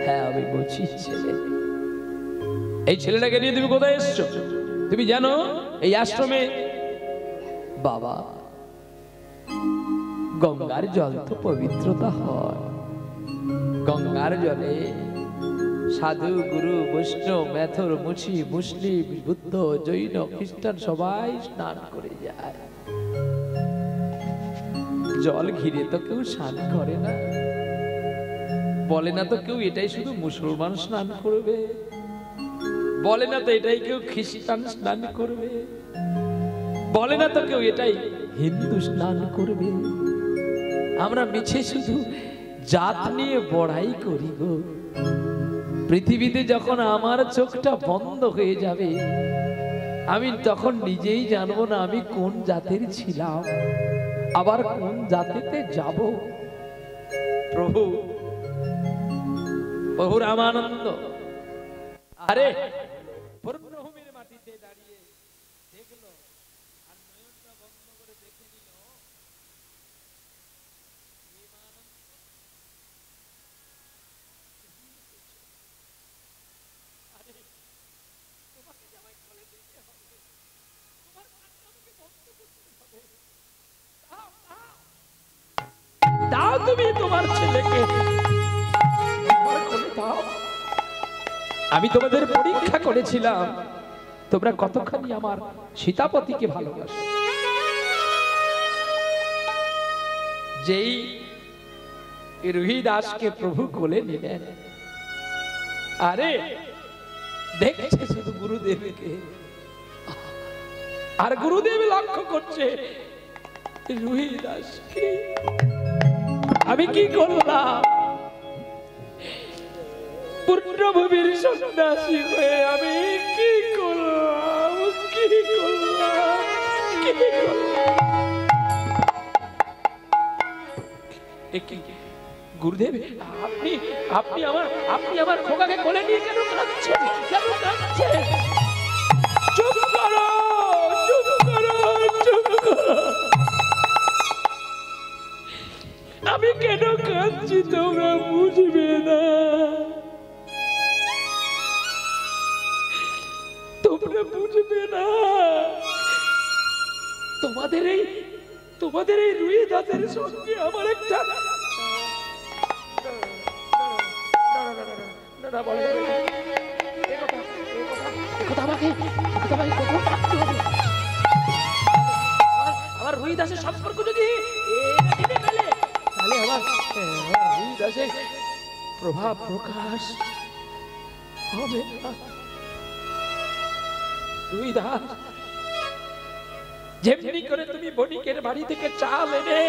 হ্যাঁ আমি বলছি ছেলে। এই ছেলেটাকে নিয়ে তুমি কোথায় এসছো? তুমি জানো এই আশ্রমে বাবা গঙ্গার জল তো পবিত্রতা হয়। গঙ্গার জলে সাধু গুরু বৈষ্ণব মেথর মুছি মুসলিম বুদ্ধ জৈন খ্রিস্টান সবাই স্নান করে যায়। জল ঘিরে তো কেউ স্নান করে না, বলে না তো কেউ এটাই শুধু মুসলমান স্নান করবে, বলে না তো এটাই কেউ খ্রিস্টান স্নান করবে, বলে না তো কেউ এটাই হিন্দু স্নান করবে। আমরা মিছে শুধু জাত নিয়ে বড়াই করি গো। পৃথিবীতে যখন আমার চোখটা বন্ধ হয়ে যাবে আমি তখন নিজেই জানবো না আমি কোন জাতের ছিলাম, আবার কোন জাতিতে যাব। প্রভু প্রভু রামানন্দ আরে পূর্ণভূমির মাটিতে দাঁড়িয়ে দেখলো আর নয়নটা বন্ধ করে দেখে নিল দাও তুমি তোমার ছেলেকে আমার কোলে দাও। আমি তোমাদের পরীক্ষা করেছিলাম তোমরা কতখানি আমার সীতাপতিকে ভালোবাসো। যেই রুহি দাসকে প্রভু কোলে নিলেন, আরে দেখছে শুধু গুরুদেবকে, আর গুরুদেব লক্ষ্য করছে রুহি দাসকে। আমি কি করলাম? পূর্ণভূমির সন্ন্যাসী হয়ে আমি কি করলাম? কি করলাম? কি করলাম? গুরুদেব আপনি আপনি আমার খোকাকে কোলে নিয়ে কেন কাঁদছেন? কেন কাঁদছেন? চুপ করো, চুপ করো, চুপ করো। আমি কেন কাঁদছি তোমরা বুঝবে না, তোমরা বুঝবে না। তোমাদের এই রুই দাসের সঙ্গে আমার একটা আমার রুই দাসের সম্পর্ক যদি তাহলে আমার রুই দাসের প্রভাব প্রকাশ হবে না। রুই দাস যেমনি করে তুমি বণিকের বাড়ি থেকে চাল এনে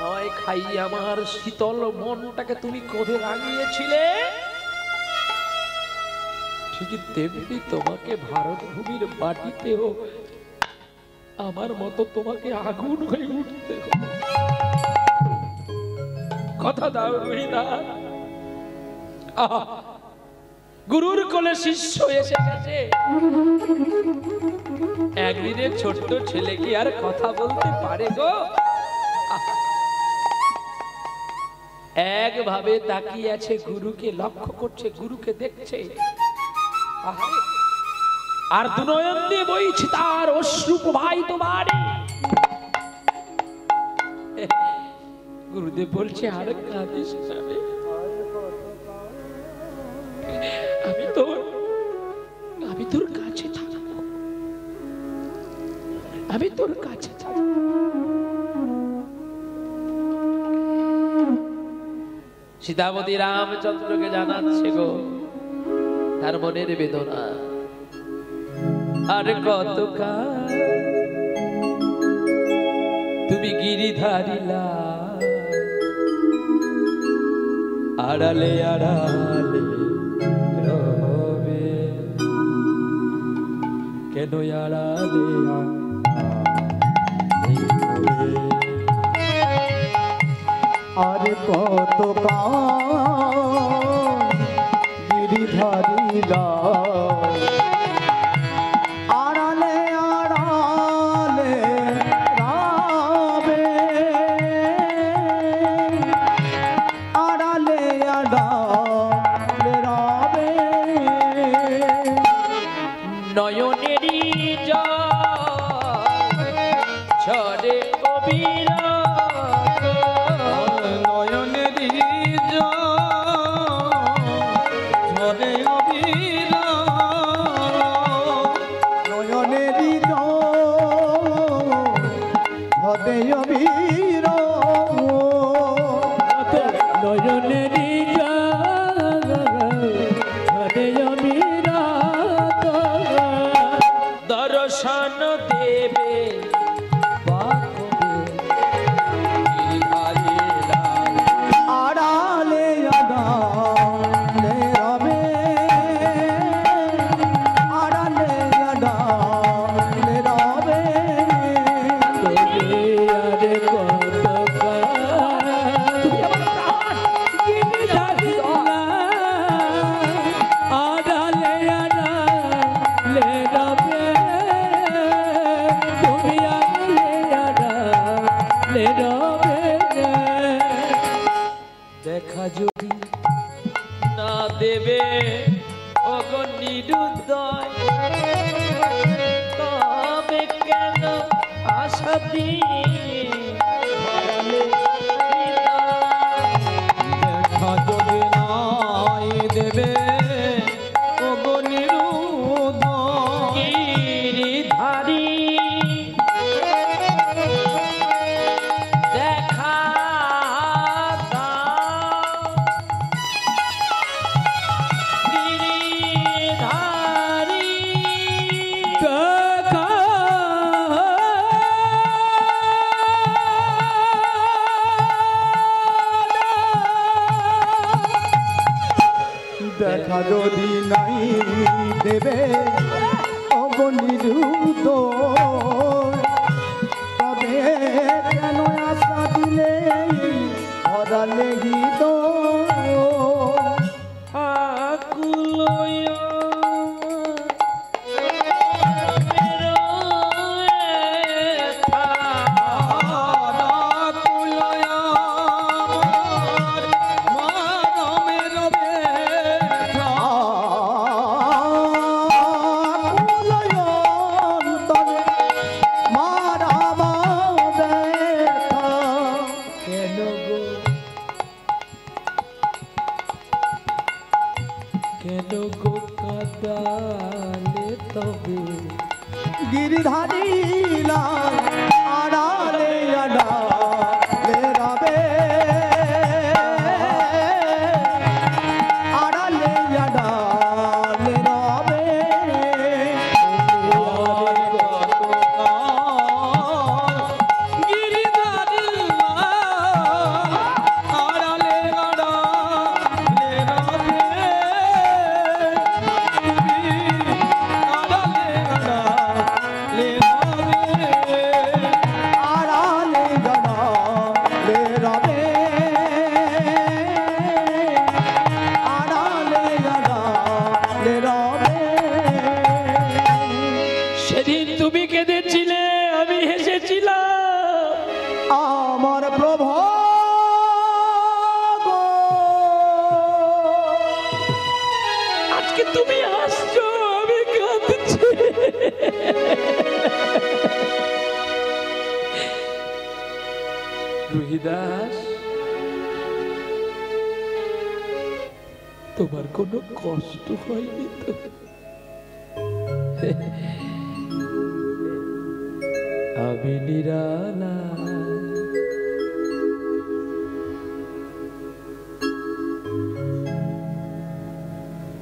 আমায় খাইয়ে আমার শীতল মনটাকে তুমি কোধে রাঙিয়েছিলে, ঠিক তেমনি তোমাকে ভারত ভূমির মাটিতেও আমার মতো তোমাকে আগুন হয়ে উঠতে হবে। কথা দাও রুই দাস। গুরুর কোলে শিষ্য এসে গেছে, একদিনের ছোট্ট ছেলে কি আর কথা বলতে পারে গো? একভাবে তাকিয়ে আছে, গুরুকে লক্ষ্য করছে, গুরুকে দেখছে, আর দুনয়ন দিয়ে বইছে তার অশ্রু প্রবাহিত বাড়ি। গুরুদেব বলছে আর কাঁদিস না রে, আমি তোর কাছে থাকবো, আমি তোর কাছে থাকবো। সীতাপতি রামচন্দ্রকে জানাচ্ছে গো তার মনের বেদনা। আর কতকাল তুমি গিরিধারিলা আড়ালে আড়ালে রবে, কেন আড়ালে আর কত গিরিধারী আড়ালে আড়ালে রাবে আড়ালে আড়ালে রাবে নয়নেরই ঝরে অবিরত নয়নেরই ঝরে অবিরত নয়নেরই ঝরে অবিরত নয়নেরই ঝরে অবিরত দর্শন দেবে আড়ালে আড়ালে রবে আড়ালে আড়ালে রবে আরে কত আড়ালে আড়ালে রবে তুমি আড়ালে আড়ালে রবে দেখা যদি না দেবে অগণিরুদয় তবে কেন আশা দিয়ে ধরালে দেখা যদি নাই দেবে অগণিরুদয় গিরিধারী দেখা দাও গিরিধারী দেখা যদি নাই দেবে অগণিরুদ তবে কেন আশা দিলে ধরালে গীত আকুলয় কেন গো কাদালে তবে গিরিধারী লাল আড়ালে আড়ালে রবে আড়ালে আড়ালে রবে গিরিধারী আড়ালে আড়ালে রবে আড়ালে আড়ালে রবে আড়ালে আড়ালে রবে সেদিন তুমি কেঁদেছিলে আমি হেসেছিলাম আমার প্রভু আজকে তুমি হাসছো আমি কাঁদছি রুহিদাস তোমার কোনো কষ্ট হয়নি তো আমি নিরালা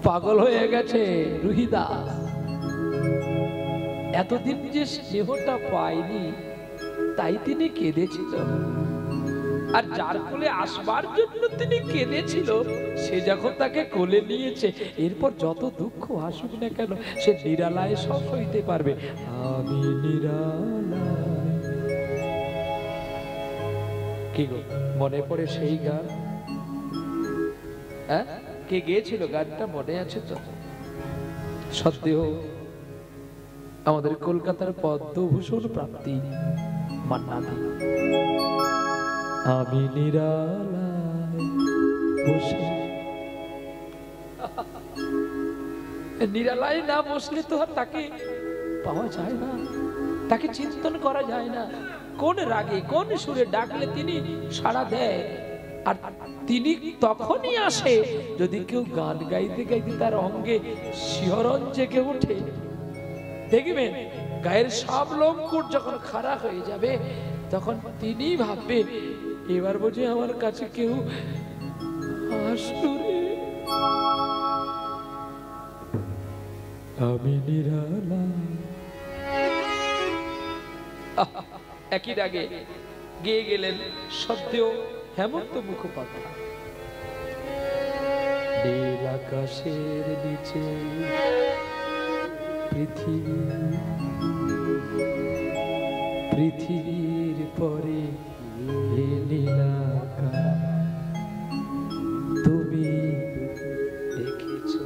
পাগল হয়ে গেছে রুহিদাস এতদিন যে স্নেহটা পায়নি তাই তিনি কেঁদেছিল আর যার কোলে আসবার জন্য তিনি কেঁদেছিল সে যখন তাকে কোলে নিয়েছে এরপর যত দুঃখ আসুক না কেন সে নিরালায় সব সইতে পারবে আমি নিরালায় কি গো মনে পড়ে সেই গান? হ্যাঁ, কে গেয়েছিল গানটা মনে আছে তো? সত্যিও আমাদের কলকাতার পদ্মভূষণ প্রাপ্তি মান্না দি। আমি নিরালায় বসে, নিরালায় না বসলে তো আর তাকে পাওয়া যায় না, তাকে চিন্তন করা যায় না। কোন রাগে কোন সুরে ডাকলে তিনি সাড়া দেয়, আর তিনি তখনই আসে যদি কেউ গান গাইতে গাইতে তার অঙ্গে শিহরণ জেগে ওঠে। দেখবেন গায়ের সব লোমকূট যখন খাড়া হয়ে যাবে তখন তিনি ভাববে এবার বুঝি আমার কাছে কেউ আসলো রে। আমি নিরালা। একই রাগে গেয়ে গেলেন সত্যিও হেমন্ত মুখোপাধ্যায়। নীল আকাশের নিচে পৃথিবী, পৃথিবীর পরে নীল আকাশ তুমি দেখেছো।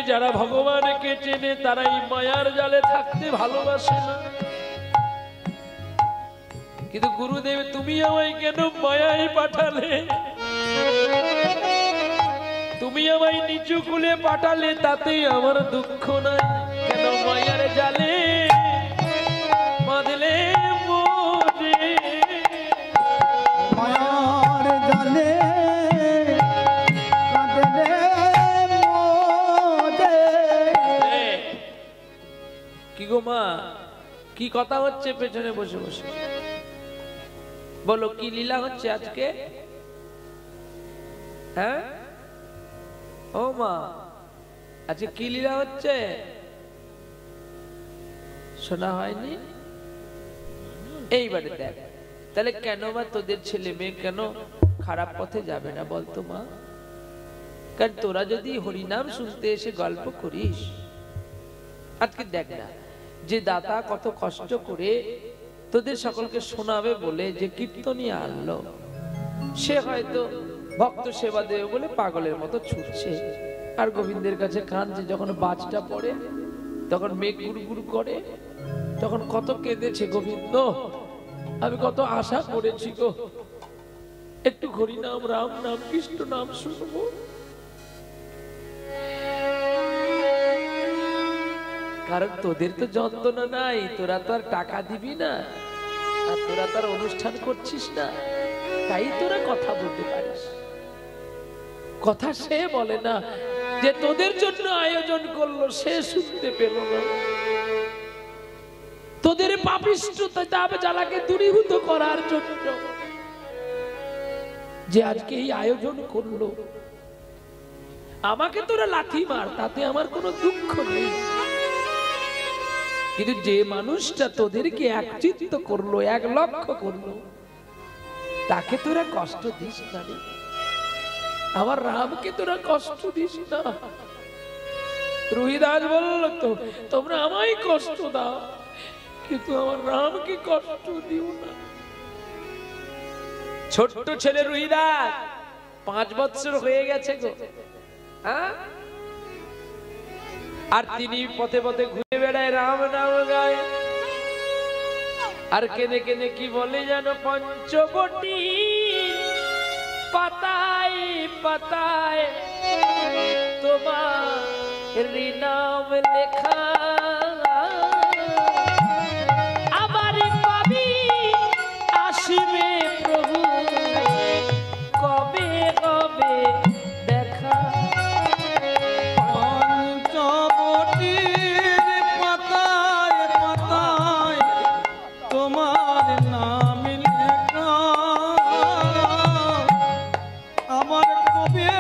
যারা ভগবানকে চেনে তারাই মায়ার জালে থাকতে ভালোবাসে না। কিন্তু গুরুদেব তুমি আমায় কেন মায়ায় পাঠালে? তুমি আমায় নিচু কুলে পাঠালে, তাতেই আমার দুঃখ নাই। কেন মায়ার জালে বাঁধলে মোরে? মায়ার জালে কি গো মা, কি কথা হচ্ছে পেছনে বসে বসে? বলো কি লীলা হচ্ছে আজকে? হ্যাঁ ও মা, আজকে কি লীলা হচ্ছে? শোনা হয়নি? এইবারে দেখ তাহলে কেন বা তোদের ছেলে মেয়ে কেন খারাপ পথে যাবে না বলতো মা? কারণ তোরা যদি হরিনাম শুনতে এসে গল্প করিস, আজকে দেখ না যে দাতা কত কষ্ট করে তোদের সকলকে শোনাবে বলে যে কীর্তনী আনলো, সে হয়তো ভক্ত সেবা দেবে বলে পাগলের মতো ছুটছে, আর গোবিন্দের কাছে কাঁদছে। যখন বাজটা পড়ে তখন মেঘ গুড়গুড় করে, তখন কত কেঁদেছে, গোবিন্দ আমি কত আশা করেছি গো, একটু হরি নাম, রাম নাম, কৃষ্ণ নাম শুনবো। কারণ তোদের তো যন্ত্রণা নাই, তোরা তো আর টাকা দিবি না, আর তোরা তার অনুষ্ঠান করছিস না, তাই তোরা কথা বলতে পারিস। কথা সে বলে না যে তোদের জন্য আয়োজন করলো, সে শুনতে পেল না। তোদের পাপিষ্ঠতা জ্বালাকে দূরীভূত করার জন্য যে আজকে এই আয়োজন করলো, আমাকে তোরা লাথি মার, তাতে আমার কোনো দুঃখ নেই। কিন্তু যে মানুষটা তোদেরকে একচিত্ত করলো, এক লক্ষ্য করলো, তাকে তোরা কষ্ট দিস না রে। আমার রামকে তোরা কষ্ট দিস না। রোহিদাস বলল তো তোমরা আমায় কষ্ট দাও, কিন্তু আমার রামকে কষ্ট দিও না। ছোট্ট ছেলে রোহিদাস 5 বছর হয়ে গেছে গো, আর তিনি পথে পথে ঘুরে বেড়ায়, রাম নাম গায়, আর কেনে কেনে কি বলে জানো, পঞ্চবটি পাতায় পাতায় তোমার নাম লেখা, আবার কবি আসিবে প্রভু, কবে কবে দেখা। পঞ্চবটির পাতায় পাতায় তোমার নাম লেখা, আমার কবে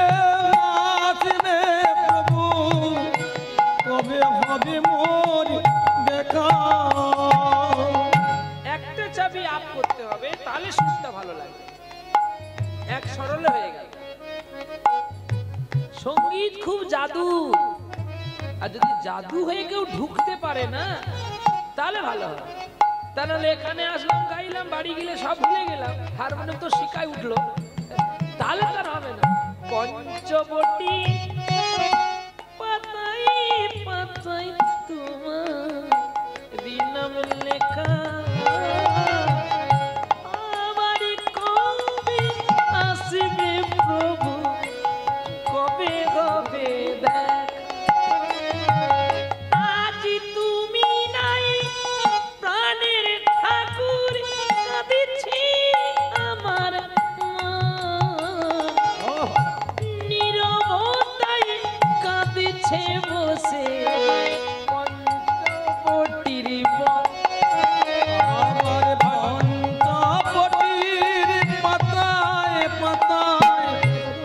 আসবে প্রভু, কবে হবে মোর দেখা। একটা চাবি আপ করতে হবে, তাহলে সুরটা ভালো লাগবে, এক সরল হয়ে গেল। সঙ্গীত খুব জাদু, আর যদি জাদু হয়ে কেউ ঢুকতে পারে না তাহলে ভালো হবে। তাহলে এখানে আসলাম, গাইলাম, বাড়ি গেলে সব ভুলে গেলাম, হারমোনিয়াম তো শিকায় উঠলো, তাহলে তার হবে না। পঞ্চবটি পাতায় পাতায় তোমার নাম লেখা, আমার কবে আসবে প্রভু, কবে কবে দেখ। আজ তুমি নাই প্রাণের ঠাকুর, কাঁদিছি আমার নীরবতায়, কাঁদিছে বসে পঞ্চবটির বন। আমার পঞ্চবটির পাতায় পাতায়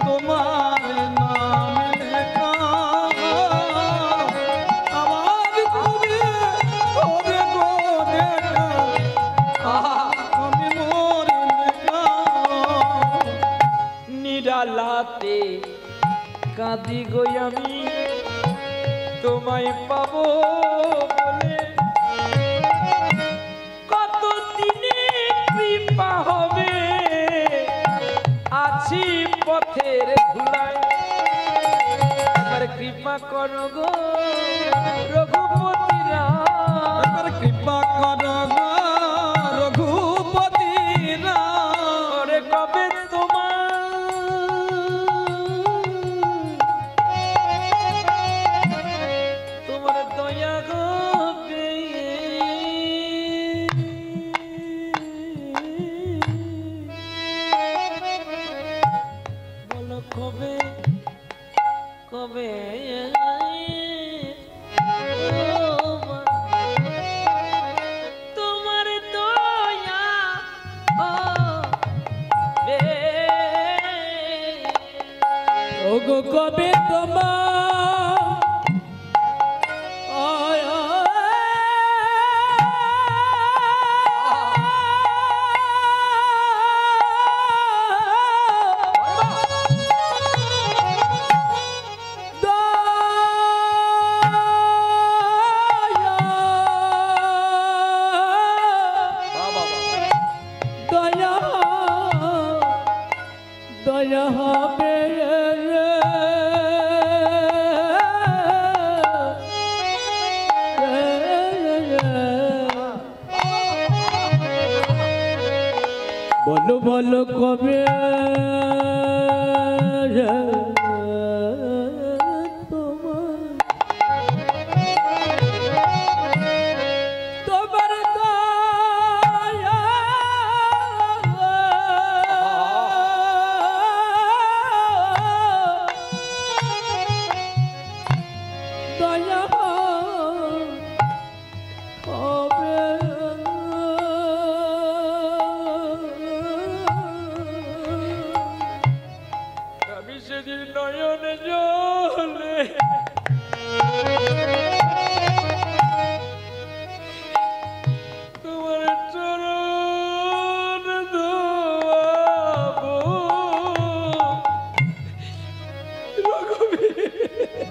তোমার নাম লেখা, আমার কবে কবে গো দেখা, কবে মোর লেখা। নিরালাতে কাঁদি গো আমি, তোমায় পাবো বলে, কত দিনে কৃপা হবে, আছি পথের ধুলায়, আমার কৃপা করো গো রঘুপতি রাম, এবার কৃপা কর গো রঘুপতি রাম। ওরে কবে তোমার দয়া হবে, বলো কবে কবে তোমার দয়া হবে, ওগো কবে তোমার বলো বলো কবে তোমার দয়া হবে। আমি সেদিন নয়নে জলে তোমার চরণ ধোয়াবো।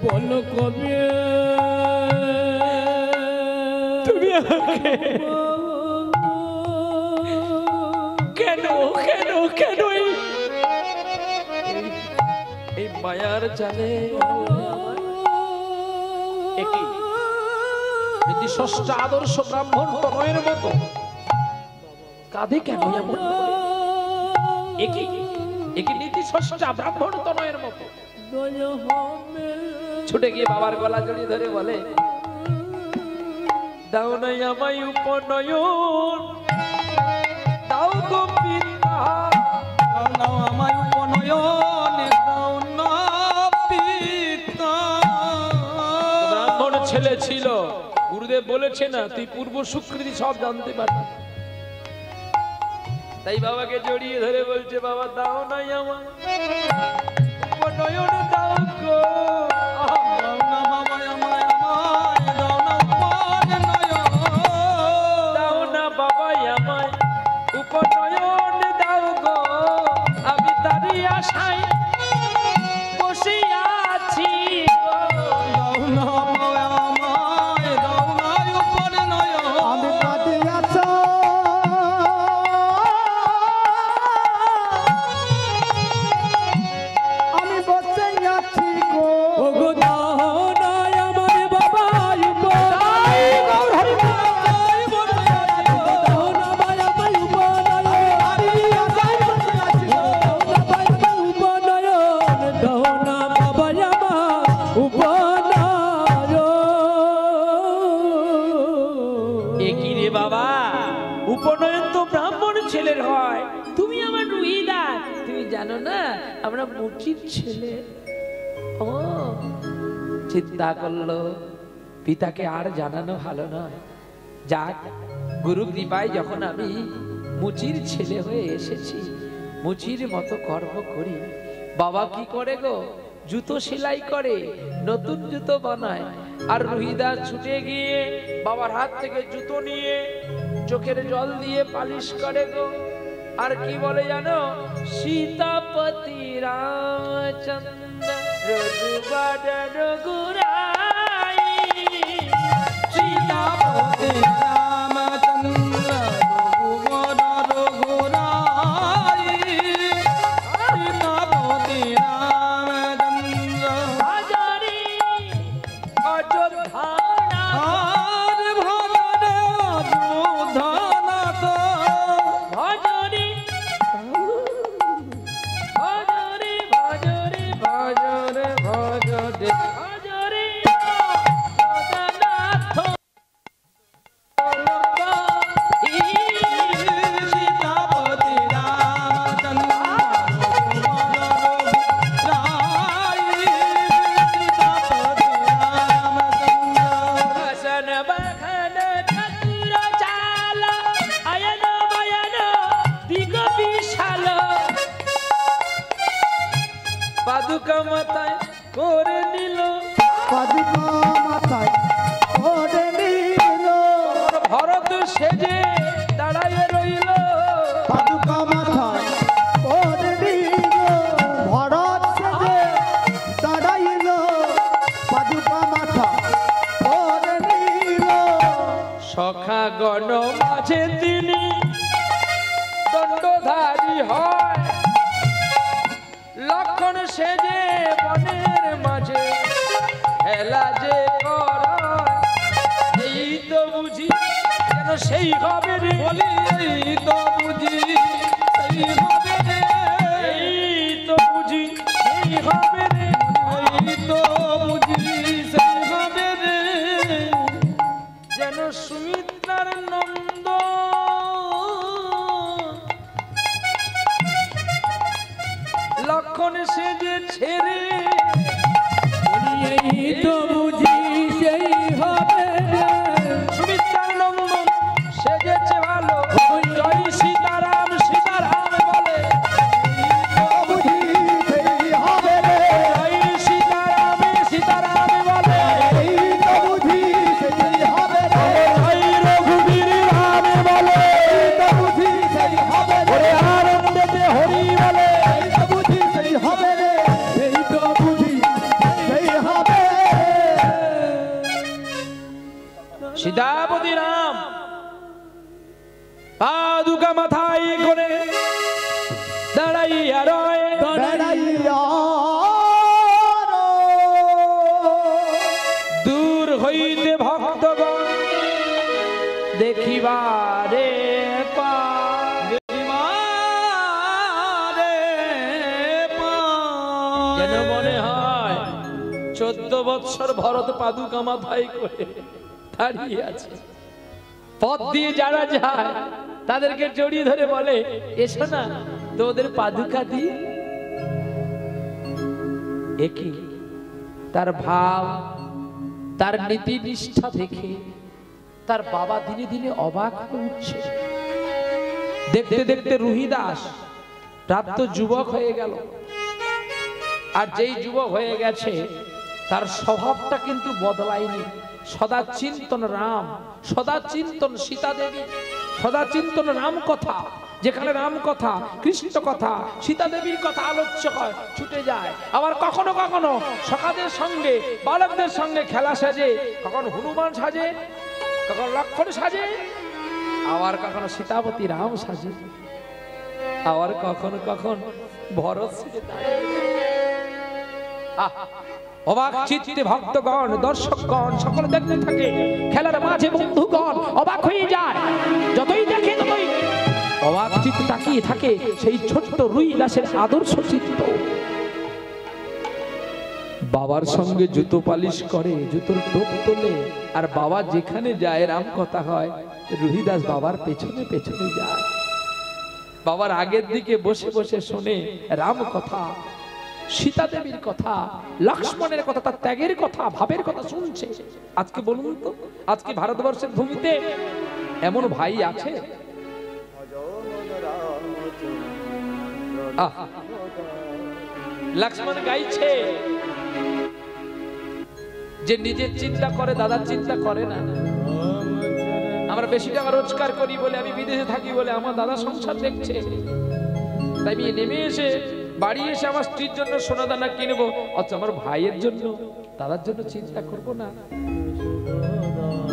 বলো কবে তুমি আমাকে কেন কেন কেন এই মায়ার জালে একই যদি ষষ্ঠ আদর্শ ব্রাহ্মণ তনয়ের মতো কাঁধে কেন এমন করে? একই একই নীতি ষষ্ঠ ব্রাহ্মণ তনয়ের মতো ছুটে গিয়ে বাবার গলা জড়িয়ে ধরে বলে, দাও নাই আমায় উপনয়ন, দাও গো পিতা, দাও আমায় উপনয়নে, দাও না পিতা। ব্রাহ্মণ ছেলে ছিল, গুরুদেব বলেছে না তুই পূর্ব সুকৃতি সব জানতে পারবি। তাই বাবাকে জড়িয়ে ধরে বলছে, বাবা দাও নাই আমায় উপনয়ন, দাও গো। দাও না বাবা আমায়, দাও না উপনয়ন। দাও না বাবা আমায় উপনয়ন, দাও গো। আমি তারই আশায় বসে আছি গো। দাও না বাবা আমায়, দাও না উপনয়ন। আমি কাঁদে আছো আমি বসে আছি গো। ওগো দাও না আমার বাবা জয় গৌর হরি বল। দাও না মায়া মাই উপনয়ন, আমি আশায় বসে আছি গো। উপনয়ন দাও না বাবা আমার উপনয়ন। একই রে বাবা, উপনয়ন তো ব্রাহ্মণ ছেলের হয়, তুমি আমার রুহিদা, তুমি জানো না আমরা মুচির ছেলে। ও চিন্তা করলো পিতাকে আর জানানো ভালো নয়, যাক গুরু কৃপায় যখন আমি মুচির ছেলে হয়ে এসেছি, মুচির মতো কর্ম করি। বাবা কি করে গো, জুতো সেলাই করে, নতুন জুতো বানায়। আর রুহিদা ছুটে গিয়ে বাবার হাত থেকে জুতো নিয়ে চোখের জল দিয়ে পালিশ করে গো। আর কি বলে জানো, সীতাপতি রামচন্দ্র রঘুবর রঘুরাই, সীতাপতি রামচন্দ্র রঘুবর রঘুরাই। সীতাপতি রামচন্দ্র হাজারি অযোধ্যা আর ভজরে অযোধ্যানাথ। ভজরে ভজরে ভজরে ভজরে ভজরে ভজরে জগন্নাথ সীতাপতি রামচন্দ্র রঘুবর রঘুরাই। সীতাপতি রামচন্দ্র হসন বখন ঠাকুর চাল, আয়ন বয়ন দিগ বিশাল, পাদুকা মাথায় করে নিল, পাদুকা মাথায় ওরে নিল। ভরত সেজে দাঁড়ায় রইল, পাদুকা মাথায় ওরে নিল। ভরত সেজে দাঁড়াইল। পাদুকা মাথা ওরে নিল। সখা গণ মাঝে তিনি দণ্ডধারী হয়, লক্ষণ সেজে বনের মাঝে খেলা যে করায়। এই তো বুঝি যেন সেই হবে রে, বলি এই তো বুঝি সেই হবে রে, এই তো বুঝি সেই হবে রে, এই তো বুঝি সেই হবে রে। যেন সুমিত্রার নন্দ লক্ষণ সে যে ছেড়ে, এই তো বুঝি সেই হবে রে। সুমিত্রার নন্দন সেজেছে ভালো, জয় সীতারাম সীতারাম বলে, বুঝি সেই হবে রে, জয় সীতারাম সীতারাম বলে, এই তো বুঝি সেই হবে রে, জয় রঘুবীর রাম বলে, এই তো বুঝি সেই হবে রে, ওরে আনন্দেতে হরি বলে, এই তো বুঝি সেই হবে রে, এই তো বুঝি সেই হবে রে। সীতাপতি রাম পাদুকা মাথায় করে দাঁড়াইয়া রয়, বেড়াইয়া দূর হইতে ভক্তগণ দেখিবারে পায়, যেন মনে হয় 14 বৎসর ভরত পাদুকা মাথায় করে দাঁড়িয়ে আছে। পথ দিয়ে যারা যায় তাদেরকে জড়িয়ে ধরে বলে, এসো না তোদের পাদুকা দি। একই তার ভাব, তার নীতি নিষ্ঠা দেখে তার বাবা দিনে দিনে অবাক হয়ে উঠছে। দেখতে দেখতে রুহিদাস প্রাপ্ত যুবক হয়ে গেল। আর যেই যুবক হয়ে গেছে তার স্বভাবটা কিন্তু বদলায়নি। সদা চিন্তন রাম, সদা চিন্তন সীতা দেবী, সদা চিন্তন রাম কথা। যেখানে রাম কথা, কৃষ্ণ কথা, সীতা দেবীর কথা আলোচ্য হয় ছুটে যায়। আবার কখনো কখনো সখাদের সঙ্গে বালকদের সঙ্গে খেলা সাজে, কখনো হনুমান সাজে, কখনো লক্ষণ সাজে, আবার কখনো সীতাপতি রাম সাজে, আবার কখনো কখনো ভরত সেজে দাঁড়িয়ে। অবাক চিত্তে ভক্তগণ দর্শকগণ সকলে দেখতে থাকে। খেলার মাঝে বন্ধুগণ অবাক হয়ে যায়, যতই দেখে ততই অবাক চিত্তে তাকিয়ে থাকে সেই ছোট্ট রুই দাসের আদর্শ চিত্ত। বাবার সঙ্গে জুতো পালিশ করে, জুতোর টোপ তোলে, আর বাবা যেখানে যায় রাম কথা হয়, রুহিদাস বাবার পেছনে পেছনে যায়। বাবার আগের দিকে বসে বসে শোনে রাম কথা, সীতা দেবীর কথা, লক্ষ্মণের কথা, তার ত্যাগের কথা, ভাবের কথা শুনছে। আজকে বলুন তো, আজকে ভারতবর্ষের ভূমিতে এমন ভাই আছে? লক্ষ্মণ গাইছে যে নিজের চিন্তা করে, দাদার চিন্তা করে না। আমরা বেশি টাকা রোজগার করি বলে, আমি বিদেশে থাকি বলে আমার দাদা সংসার দেখছে, তাই আমি নেমে এসে বাড়ি এসে আমার স্ত্রীর জন্য সোনা দানা কিনবো, অথচ আমার ভাইয়ের জন্য, দাদার জন্য চিন্তা করব না।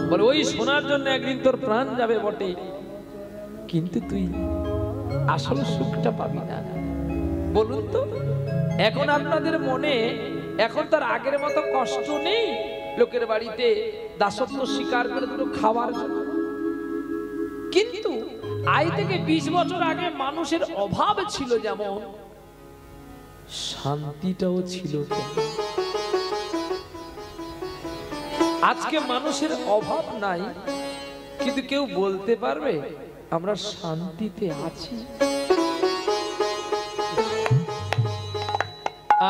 বলে ওই সোনার জন্য একদিন তোর প্রাণ যাবে বটে, কিন্তু তুই আসল সুখটা পাবি না। বলুন তো, এখন আপনাদের মনে এখন তার আগের মতো কষ্ট নেই লোকের বাড়িতে দাসত্ব স্বীকার করে দুটো খাওয়ার জন্য, কিন্তু আজ থেকে 20 বছর আগে মানুষের অভাব ছিল যেমন, শান্তিটাও ছিল। আজকে মানুষের অভাব নাই, কিন্তু কেউ বলতে পারবে আমরা শান্তিতে আছি?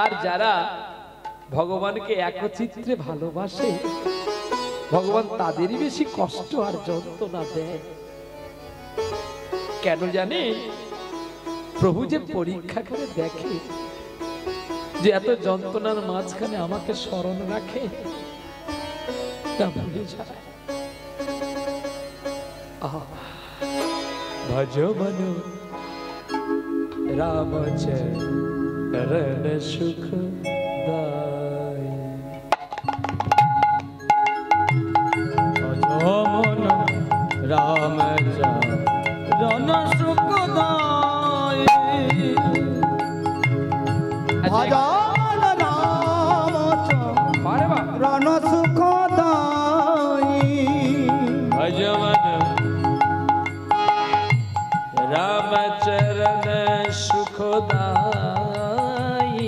আর যারা ভগবানকে একচিত্রে ভালোবাসে, ভগবান তাদেরই বেশি কষ্ট আর যন্ত্রণা দেয়। কেন জানে? প্রভু যে পরীক্ষা করে দেখে যে এত যন্ত্রণার মাঝখানে আমাকে স্মরণ রাখে, তা ভুলে যায়। ভজ মনো রামচরণ সুখ দায়, মন রাম চরণ সুখ দায়। ভজন রাম চরণ সুখ দায়ী। ভজ মন রামচরণ দায়ী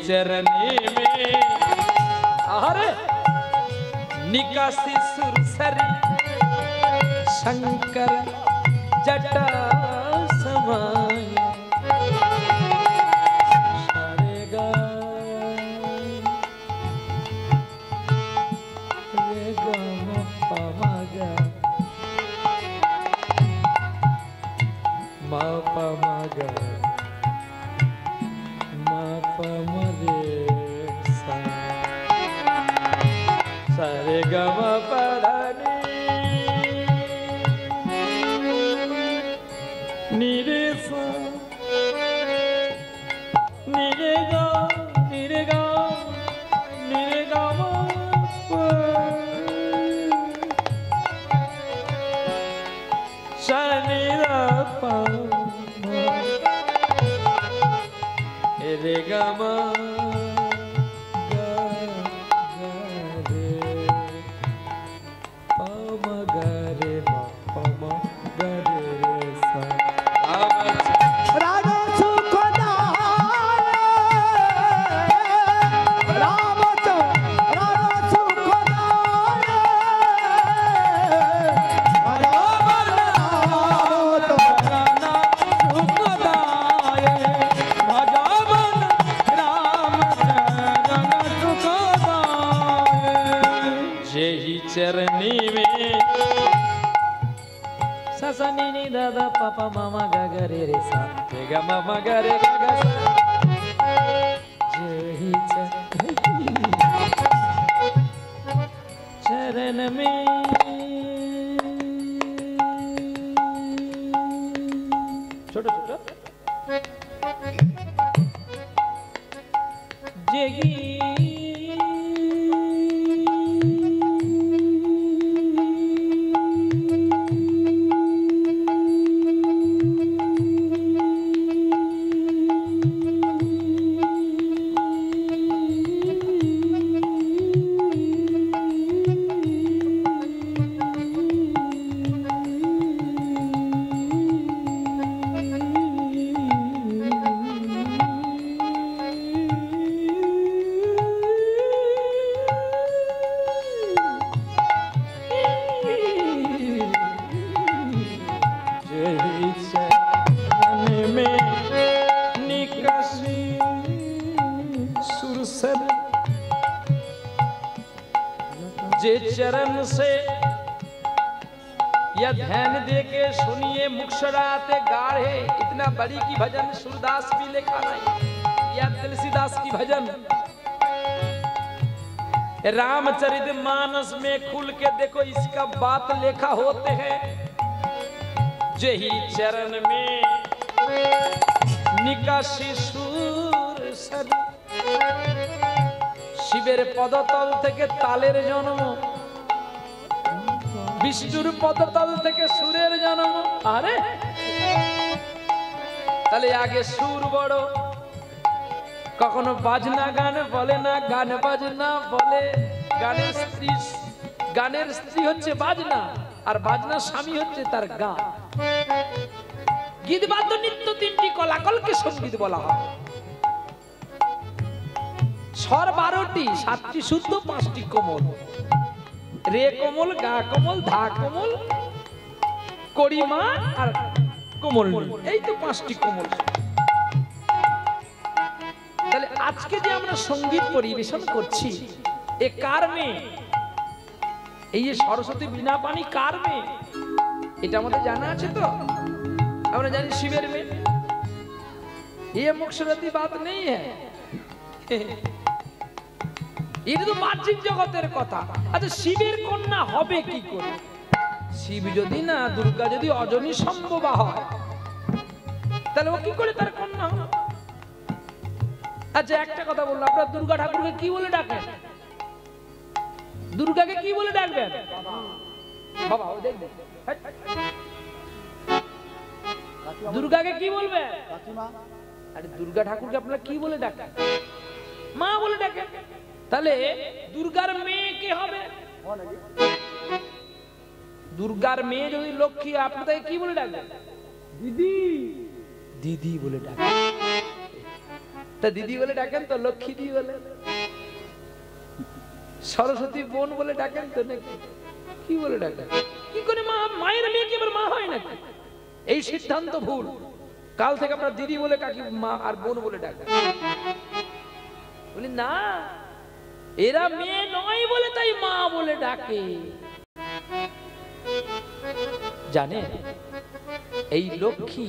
चरने में अरे निकासी सुरसरी शंकर जटा समाय सारेगा रे गम पमगा मा पमगा सारे गम पधनी निरे सा निरे गा निरे गा निरे गा शनि रा रे गम चरनी में सा नी नी दादा पापा मामा गा गा रे रे सा रे गा मामा गा रे गा गा सा जही चरण में छोटो छोटो जगी जे चरण से या ध्यान दे के सुनिए मुक्षराते गाढ़े इतना बड़ी की भजन सूरदास भी लिखा नहीं या तुलसीदास की भजन रामचरित मानस में खुल के देखो इसका बात लेखा होते हैं जही चरण में निकासी सुर सर शिवेर पदतल থেকে তালের জন্ম বিষ্ণুর পদতল থেকে সুরের জন্ম আরে তাহলে আগে সুর বড় কখনো বাজনা গান বলে না গান বাজনা বলে গানের স্ত্রী হচ্ছে বাজনা আর বাজনা স্বামী হচ্ছে তার গান গীত বাদ্য নৃত্য তিনটি কলাকলকে সঙ্গীত বলা হয় স্বর 12টি 7টি শুদ্ধ 5টি কোমল রে কোমল গা কোমল ধা কোমল করিমা আর কোমল এই তো 5টি কোমল তাহলে আজকে যে আমরা সঙ্গীত পরিবেশন করছি এ কার মেয়ে? এই যে সরস্বতী বিনা পানি কার মেয়ে? এটা আমাদের জানা আছে তো? আমরা জানি শিবের মেয়ে। ये मुक्षरती बात नहीं है। এটা তো বাহ্যিক জগতের কথা। আচ্ছা শিবের কন্যা হবে কি করে? শিব যদি না, দুর্গা যদি অজনী সম্ভবা হয়, তাহলে ও কি করে তার কন্যা হবে? আচ্ছা একটা কথা বললো, আপনারা দুর্গা ঠাকুরকে কি বলে ডাকেন? দুর্গাকে কি বলে ডাকবেন? বাবা ও দেখ, দুর্গাকে কি বলবে? আরে দুর্গা ঠাকুরকে আপনারা কি বলে ডাকেন? মা বলে ডাকেন। তাহলে দুর্গার মেয়ে কে হবে? দুর্গার মেয়ে যদি লক্ষ্মী, আপনারা তাকে কি বলে ডাকবেন? দিদি। দিদি বলে ডাকেন। তা দিদি বলে ডাকেন তো, লক্ষ্মী দি বলে। সরস্বতী বোন বলে ডাকেন তো নাকি? কি বলে ডাকেন? কি করে মা, মায়ের মেয়ে কি আবার মা হয় নাকি? এই সিদ্ধান্ত ভুল। কাল থেকে আমরা দিদি বলে কাকি মা আর বোন বলে ডাকেন। বলি না, এরা মেয়ে নয় বলে তাই মা বলে ডাকে। জানে এই লক্ষ্মী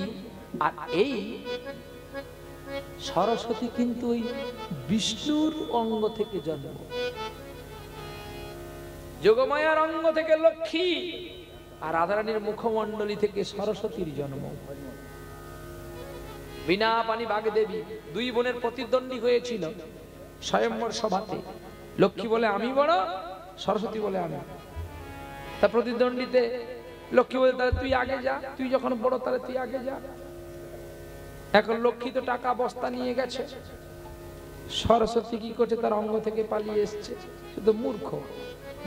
আর এই সরস্বতী কিন্তু ওই বিষ্ণুর অঙ্গ থেকে জন্ম। যোগমায়ার অঙ্গ থেকে লক্ষ্মী আর রাধারানীর মুখমণ্ডলী থেকে সরস্বতীর জন্ম। বিনা পানি বাগদেবী দুই বোনের প্রতিদ্বন্দ্বী হয়েছিল স্বয়ম্বর সভাতে। লক্ষ্মী বলে আমি বড়, সরস্বতী বলে আমি। তা প্রতিদ্বন্দ্বীতে লক্ষ্মী বলে তাহলে তুই আগে যা, তুই যখন বড় তাহলে তুই আগে যা। এখন লক্ষ্মী তো টাকা বস্তা নিয়ে গেছে, সরস্বতী কি করছে? তার অঙ্গ থেকে পালিয়ে এসছে। শুধু মূর্খ,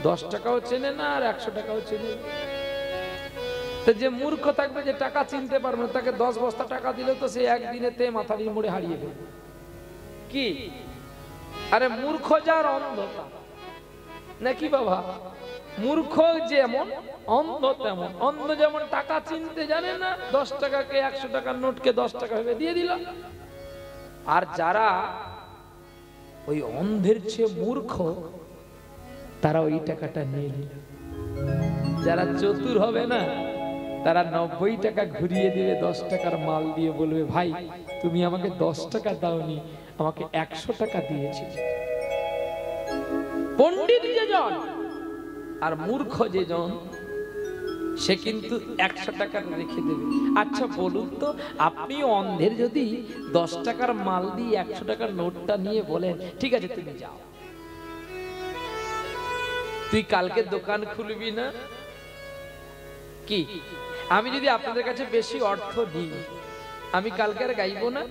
10 টাকাও চেনে না আর 100 টাকাও চেনে না। তো যে মূর্খ থাকবে, যে টাকা চিনতে পারবে না, তাকে 10 বস্তা টাকা দিলে তো সে একদিনেতে মাথার মোড়ে হারিয়ে ফেলবে। কি? আরে মূর্খ যার অন্ধতা নাকি বাবা? মূর্খ যেমন অন্ধ তেমন। অন্ধ যেমন টাকা চিনতে জানে না, 10 টাকাকে 100 টাকার নোটকে 10 টাকা ভেবে দিয়ে দিল। আর যারা ওই অন্ধের চেয়ে মূর্খ, তারা ওই টাকাটা নিয়ে নিল। যারা চতুর হবে না, তারা 90 টাকা ঘুরিয়ে দিবে, 10 টাকার মাল দিয়ে বলবে, ভাই তুমি আমাকে 10 টাকা দাওনি, আমাকে 100 টাকা দিয়েছি। পণ্ডিত যেজন আর মূর্খ যেজন, সে কিন্তু 100 টাকা রেখে দেবে। আচ্ছা বলুন তো, আপনি অন্ধের যদি 10 টাকার মাল দিয়ে 100 টাকার নোটটা নিয়ে বলেন, ঠিক আছে তুমি যাও, তুই কালকে দোকান খুলবি না কি? আমি যদি আপনাদের কাছে বেশি অর্থ দিই, আমি কালকে আর গাইবো না?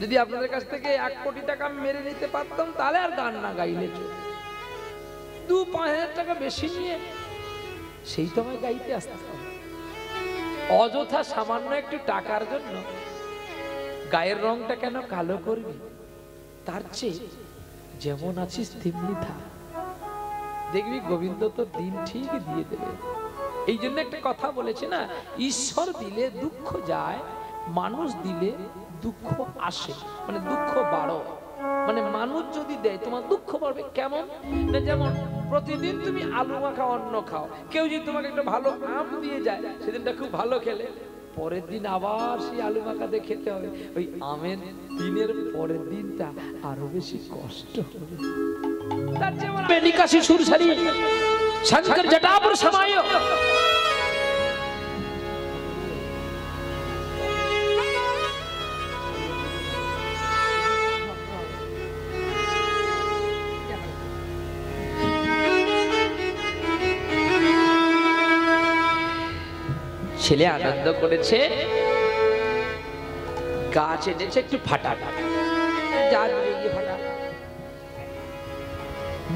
যদি আপনাদের কাছ থেকে 1 কোটি টাকা মেরে নিতে পারতাম, তাহলে আর গান না গাইলে চলে। 2-5 হাজার টাকা বেশি নিয়ে সেই তো আমায় গাইতে আসতে হবে। অযথা সামান্য একটু টাকার জন্য গায়ের রংটা কেন কালো করবি? তার চেয়ে যেমন আছিস তেমনি থাক, দেখবি গোবিন্দ তো দিন ঠিক দিয়ে দেবে। এই জন্য একটা কথা বলেছে না, ঈশ্বর দিলে দুঃখ যায়, মানুষ দিলে দুঃখ আসে। মানে দুঃখ বাড়ো, মানে মানুষ যদি দেয় তোমার দুঃখ বাড়বে। কেমন না, যেমন প্রতিদিন তুমি আলু মাখা অন্ন খাও, কেউ যদি তোমাকে একটা ভালো আম দিয়ে যায়, সেদিনটা খুব ভালো খেলে, পরের দিন আবার সেই আলু মাখাতে খেতে হবে। ওই আমের দিনের পরের দিনটা আরো বেশি কষ্ট হবে। তার যেমন নিকাশি সুরসারি শঙ্কর জটাপুর समायो। ছেলে আনন্দ করেছে, গাছ এনেছে একটু ফাটা, ফাটা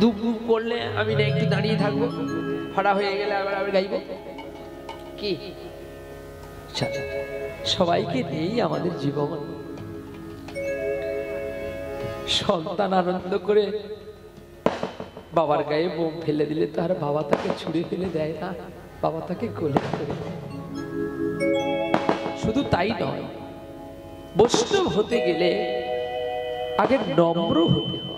দুপ করলে আমি না একটু দাঁড়িয়ে থাকবো, ফাটা হয়ে গেলে আবার আমি গাইবো কি? সবাইকে নেই আমাদের জীবন। সন্তান আনন্দ করে বাবার গায়ে বোম ফেলে দিলে তার বাবা তাকে ছুঁড়ে ফেলে দেয় না, বাবা তাকে কোলে করে। শুধু তাই নয়, বৈষ্ণব হতে গেলে আগে নম্র হতে হয়।